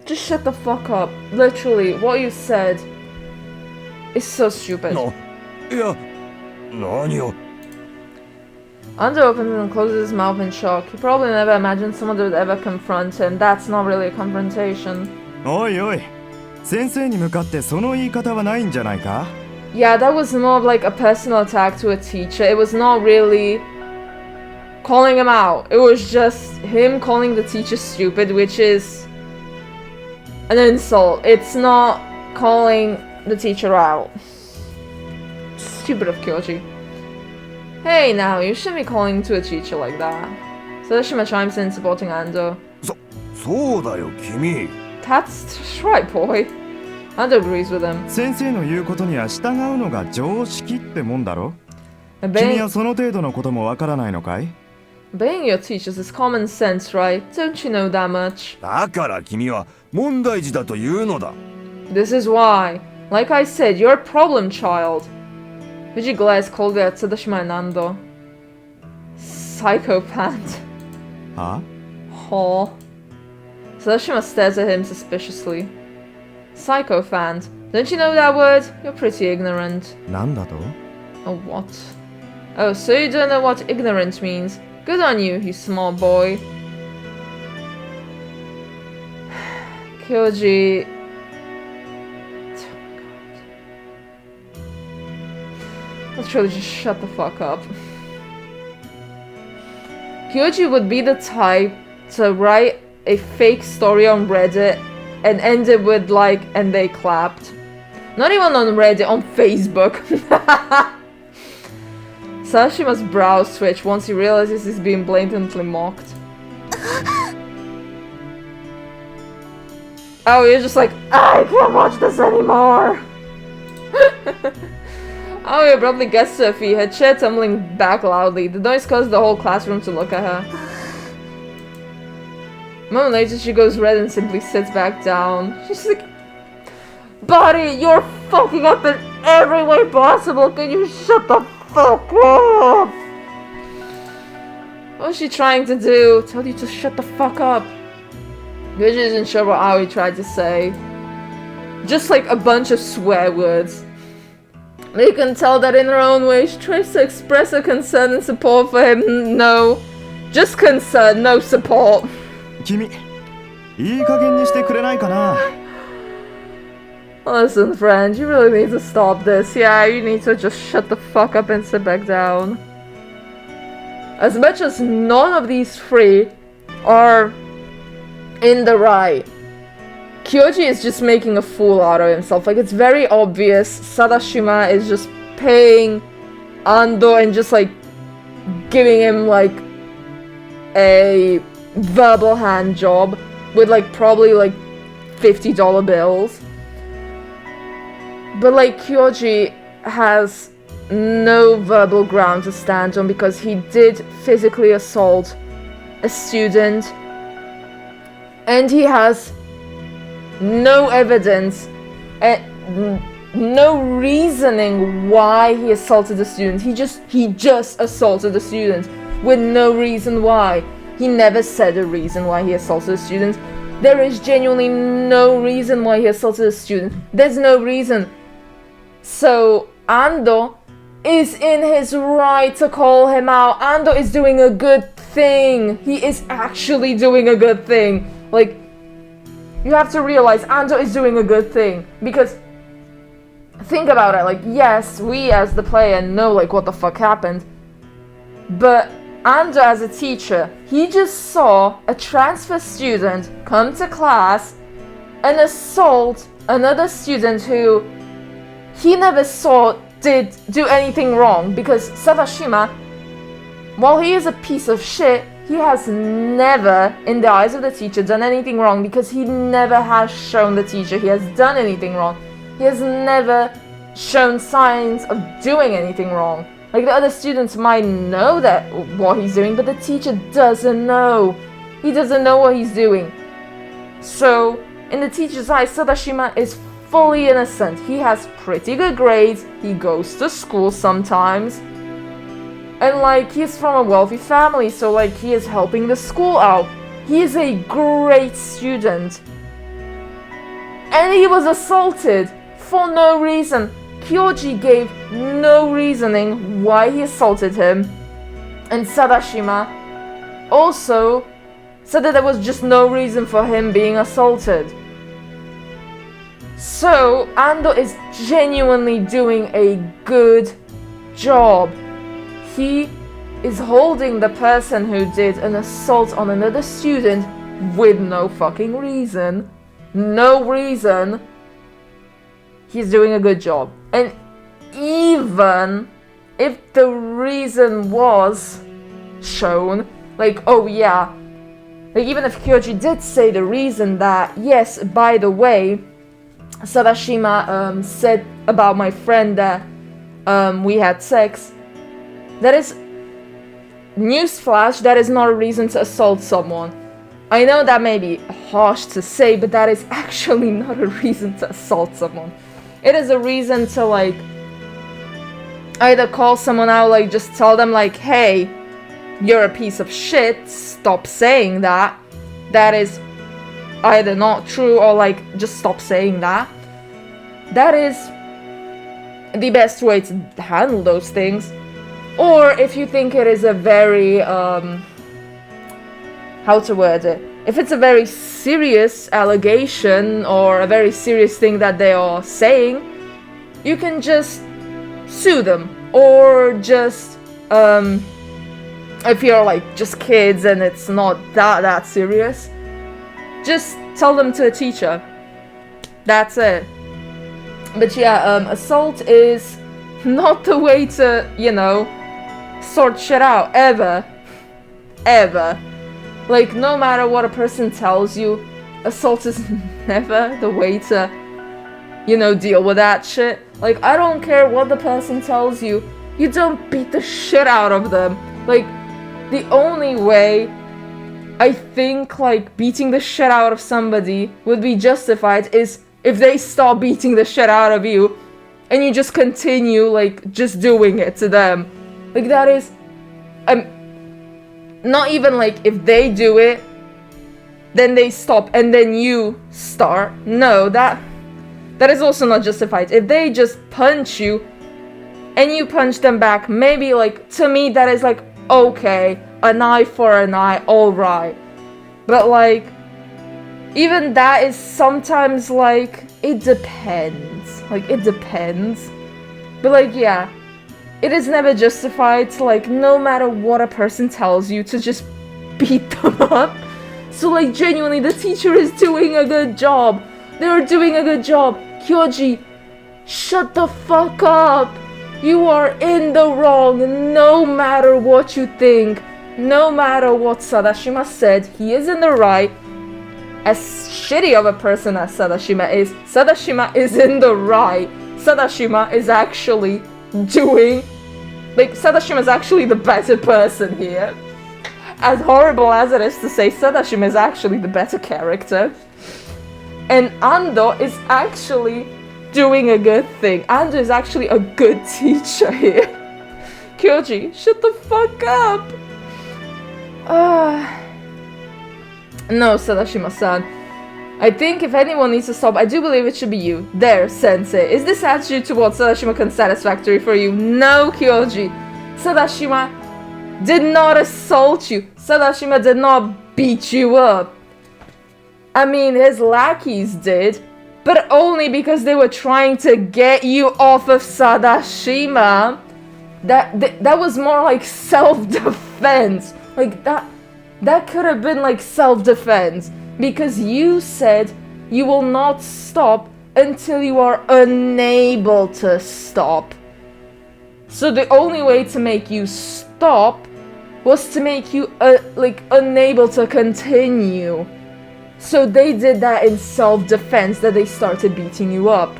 shut the fuck up. Literally, what you said is so stupid. No. いや、何を。 Ando opens and closes his mouth in shock. He probably never imagined someone would ever confront him. That's not really a confrontation. おいおい、先生に向かってその言い方はないんじゃないか？ Yeah, that was more of like a personal attack to a teacher. It was not really calling him out. It was just him calling the teacher stupid, which is an insult. It's not calling the teacher out. Stupid of Kyoji. Hey now, you shouldn't be calling to a teacher like that. Sadashima chimes in supporting Ando. そうだよ、君。 That's right, boy. Ando agrees with him. 先生の言うことには従うのが常識ってもんだろ？ Obeying, 君はその程度のこともわからないのかい？ obeying your teachers is common sense, right? Don't you know that much? だから君は問題児だというのだ。 This is why. Like I said, you're a problem child. Fuji glares coldly at Sadashima and Ando. Psychopath. は？ Huh? Sadashima stares at him suspiciously. Psychophant. Don't you know that word? You're pretty ignorant. なんだと？ A what? Oh, so you don't know what ignorant means? Good on you, you small boy. Kyoji... Let's truly just shut the fuck up. Kyoji would be the type to write a fake story on Reddit and end it with like, and they clapped. Not even on Reddit, on Facebook. Sashima's brows twitch once he realizes he's being blatantly mocked. Oh, you're just like, I can't watch this anymore! Aoi abruptly gets to her feet, her chair tumbling back loudly. The noise caused the whole classroom to look at her. A moment later, she goes red and simply sits back down. She's like, Buddy, you're fucking up in every way possible. Can you shut the fuck up? What was she trying to do? Tell you to shut the fuck up. Kyoji isn't sure what Aoi tried to say. Just like a bunch of swear words. But you can tell that in her own way, she tries to express her concern and support for him. No. Just concern, no support. 君、いい加減にしてくれないかな？ Listen, friend, you really need to stop this. Yeah, you need to just shut the fuck up and sit back down. As much as none of these three are in the right, Kyoji is just making a fool out of himself. Like, it's very obvious Sadashima is just paying Ando and just like giving him like a verbal hand job with like probably like $50 bills. But like Kyoji has no verbal ground to stand on because he did physically assault a student and he has no evidence and no reasoning why he assaulted the student. He just assaulted the student with no reason why. He never said a reason why he assaulted a student. There is genuinely no reason why he assaulted a student. There's no reason. So Ando is in his right to call him out. Ando is doing a good thing. He is actually doing a good thing. Like, you have to realize Ando is doing a good thing. Because, think about it, like, yes, we as the player know, like, what the fuck happened. But Ando as a teacher, he just saw a transfer student come to class and assault another student who he never saw did do anything wrong. Because Sadashima, while he is a piece of shit, he has never, in the eyes of the teacher, done anything wrong because he never has shown the teacher he has done anything wrong. He has never shown signs of doing anything wrong. Like, the other students might know that what he's doing, but the teacher doesn't know. He doesn't know what he's doing. So, in the teacher's eyes, Sadashima is fully innocent. He has pretty good grades, he goes to school sometimes, and like he's from a wealthy family, so like he is helping the school out. He is a great student. And he was assaulted for no reason. Kyoji gave no reasoning why he assaulted him. And Sadashima also said that there was just no reason for him being assaulted. So, Ando is genuinely doing a good job. He is holding the person who did an assault on another student with no fucking reason. No reason. He's doing a good job. And even if the reason was shown, like, oh yeah, like even if Kyoji did say the reason that, yes, by the way, Sadashima said about my friend that we had sex, that is, newsflash, that is not a reason to assault someone. I know that may be harsh to say, but that is actually not a reason to assault someone. It is a reason to, like, either call someone out, like, just tell them, like, hey, you're a piece of shit, stop saying that. That is either not true or, like, just stop saying that. That is the best way to handle those things. Or if you think it is a very, how to word it? If it's a very serious allegation or a very serious thing that they are saying, you can just sue them. Or just, if you're like just kids and it's not that serious, just tell them to a teacher. That's it. But yeah, assault is not the way to, you know, sort shit out, ever. Ever. Like, no matter what a person tells you, assault is never the way to, you know, deal with that shit. Like, I don't care what the person tells you, you don't beat the shit out of them. Like, the only way I think, like, beating the shit out of somebody would be justified is if they stop beating the shit out of you and you just continue, like, just doing it to them. Like, that is... not even, like, if they do it, then they stop and then you start. No, that is also not justified. If they just punch you and you punch them back, maybe, like, to me, that is, like, okay, an eye for an eye, alright. But, like, even that is sometimes, like, it depends. Like, it depends. But, like, yeah, it is never justified to, like, no matter what a person tells you, to just beat them up. So, like, genuinely, the teacher is doing a good job. They're doing a good job. Kyoji, shut the fuck up. You are in the wrong, no matter what you think. No matter what Sadashima said, he is in the right. As shitty of a person as Sadashima is in the right. Sadashima is actually doing... Like, Sadashima is actually the better person here. As horrible as it is to say, Sadashima is actually the better character. And Ando is actually doing a good thing. Ando is actually a good teacher here. Kyoji, shut the fuck up! No, Sadashima-san. I think if anyone needs to stop, I do believe it should be you. There, sensei. Is this attitude towards Sadashima satisfactory for you? No, Kyoji. Sadashima did not assault you. Sadashima did not beat you up. I mean, his lackeys did, but only because they were trying to get you off of Sadashima. That was more like self-defense. Like, that could have been like self-defense. Because you said you will not stop until you are unable to stop. So the only way to make you stop was to make you, like, unable to continue. So they did that in self-defense, that they started beating you up.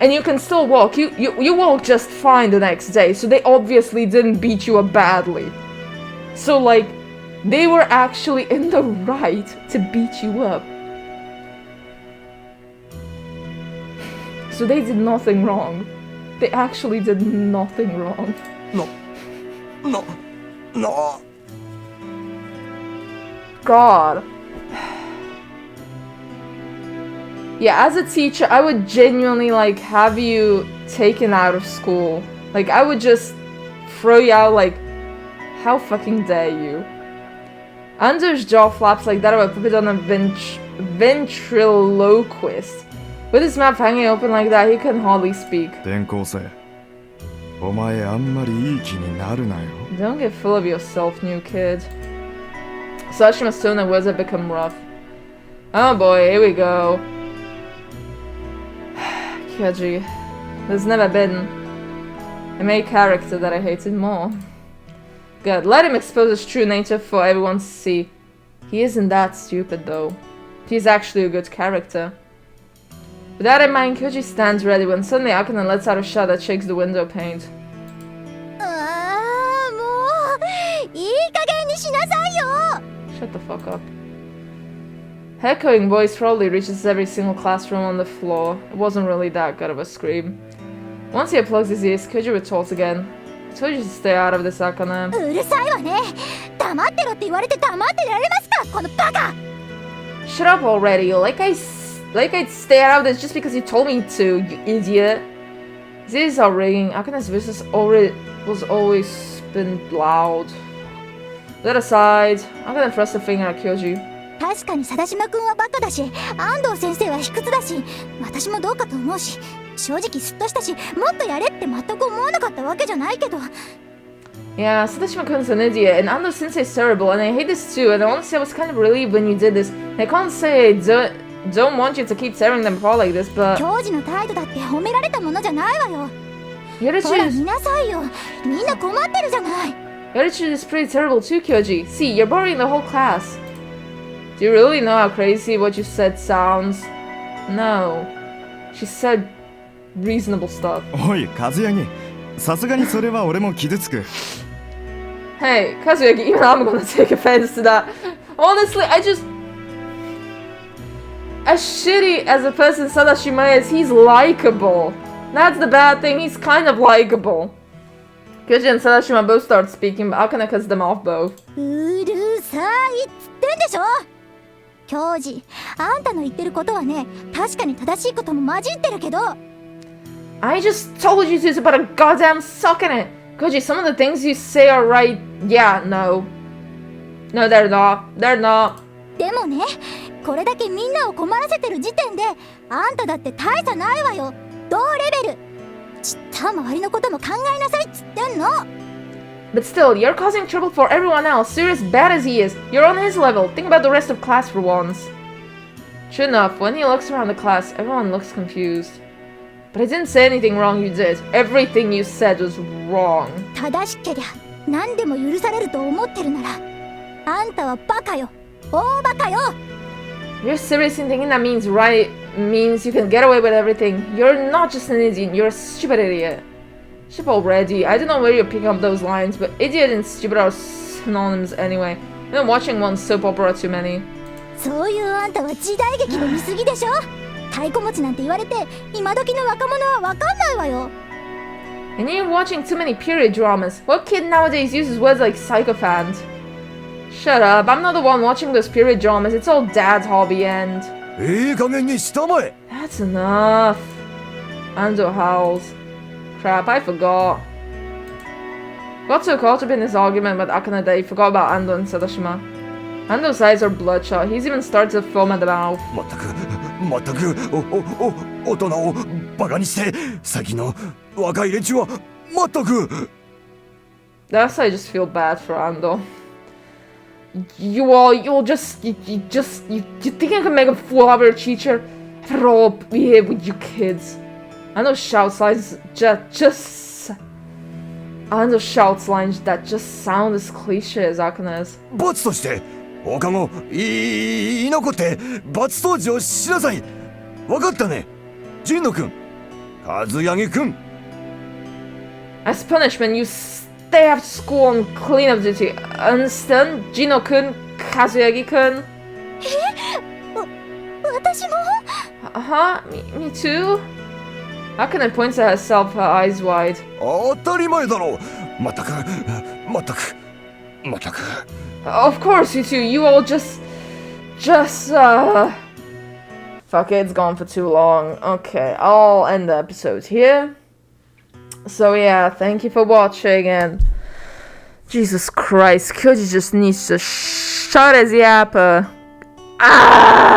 And you can still walk. You walk just fine the next day, so they obviously didn't beat you up badly. So, like, they were actually in the right to beat you up. So they did nothing wrong. They actually did nothing wrong. No. God. Yeah, as a teacher, I would genuinely, like, have you taken out of school. Like, I would just throw you out, like, how fucking dare you? Ando's jaw flaps like that of a puppet on a ventriloquist. With his mouth hanging open like that, he can hardly speak. 転校生お前あんまりいい気になるなよ Don't get full of yourself, new kid. Sashima's tone and words have become rough. Oh boy, here we go. Kyoji. There's never been a main character that I hated more. Good. Let him expose his true nature for everyone to see. He isn't that stupid, though. He's actually a good character. With that in mind, Kyoji stands ready when suddenly Akane lets out a shout that shakes the window pane. もういい加減にしなさいよ Shut the fuck up. Her echoing voice probably reaches every single classroom on the floor. It wasn't really that good of a scream. Once he unplugs his ears, Kyoji retorts again. I told you to stay out of this, Akane. うるさいわね黙ってろって言われて黙ってられますかこのバカ Shut up already. Like I'd stay out of this just because you told me to, you idiot. His ears are ringing. Akane's voice was always been loud. That aside, Akane thrust a finger at Kyoji. 確かに貞島君はバカだし安藤先生は卑屈だし私もどうかと思うし正直スッとしたしもっとやれって全く思わなかったわけじゃないけど Yeah, Sadashima-kun's an idiot, and Ando Sensei's terrible, and I hate this too, and honestly I was kind of relieved when you did this. I can't say I don't want you to keep tearing them apart like this, but... 教授の態度だって褒められたものじゃないわよ Your ほら attitude 見なさいよみんな困ってるじゃない your attitude is pretty terrible too, Kyoji. See, you're boring the whole class. Do you really know how crazy what you said sounds? No. She said reasonable stuff. おい和ヤギさすがにそれは俺も傷つく Hey, Kazuyaki, even I'm gonna take offense to that. Honestly, as shitty as a person Sadashima is, he's likable. That's the bad thing, he's kind of likable. Kyoji and Sadashima both start speaking, but Akane cuts them off both. うるさいっつってんでしょ教授あんたの言ってることはね確かに正しいことも混じってるけど I just told you to put a goddamn sock in it! Koji, some of the things you say are right. Yeah, no. No, they're not. They're not. でもねこれだけみんなを困らせてる時点であんただって大差ないわよ同レベルちった周りのことも考えなさいっつってんの But still, you're causing trouble for everyone else. Serious bad as he is. You're on his level. Think about the rest of class for once. True enough, when he looks around the class, everyone looks confused. But I didn't say anything wrong, you did. Everything you said was wrong. 正しけりゃ何でも許されると思ってるならあんたはバカよ大バカよ You're seriously thinking that means you can get away with everything. You're not just an idiot, you're a stupid idiot. Ship already. I don't know where you're picking up those lines, but idiot and stupid are synonyms anyway. I've been watching one soap opera too many. そういうあんたは時代劇の見過ぎでしょ太鼓持ちなんて言われて今時の若者はわかんないわよ And you're watching too many period dramas. What kid nowadays uses words like sycophant? Shut up, I'm not the one watching those period dramas. It's all dad's hobby and... いい加減にしたまえ That's enough. Ando howls. Crap, I forgot. Got so caught up in this argument with Akane that he forgot about Ando and Sadashima. Ando's eyes are bloodshot. He's even started to foam at the mouth. まったく大人をバカにして最近の若い連中はまったく That's why I just feel bad for Ando. You think I can make a fool out of your teacher? After all, behave with you kids. Ando shouts lines Ando shouts lines that just sound as cliche as Akane's. 罰として放課後居残って罰当時をしなさいわかったね神野くん和柳くん As punishment, you stay after school on cleanup duty. Understand? Jino-kun, Kazuyagi-kun. 私も Me too? Akane points at herself, her eyes wide. 当たり前だろ。まったく。 Of course, you two. You all just. Fuck it, it's gone for too long. Okay, I'll end the episode here. So yeah, thank you for watching, and Jesus Christ, Kyoji just needs to shut his yapper. Ah!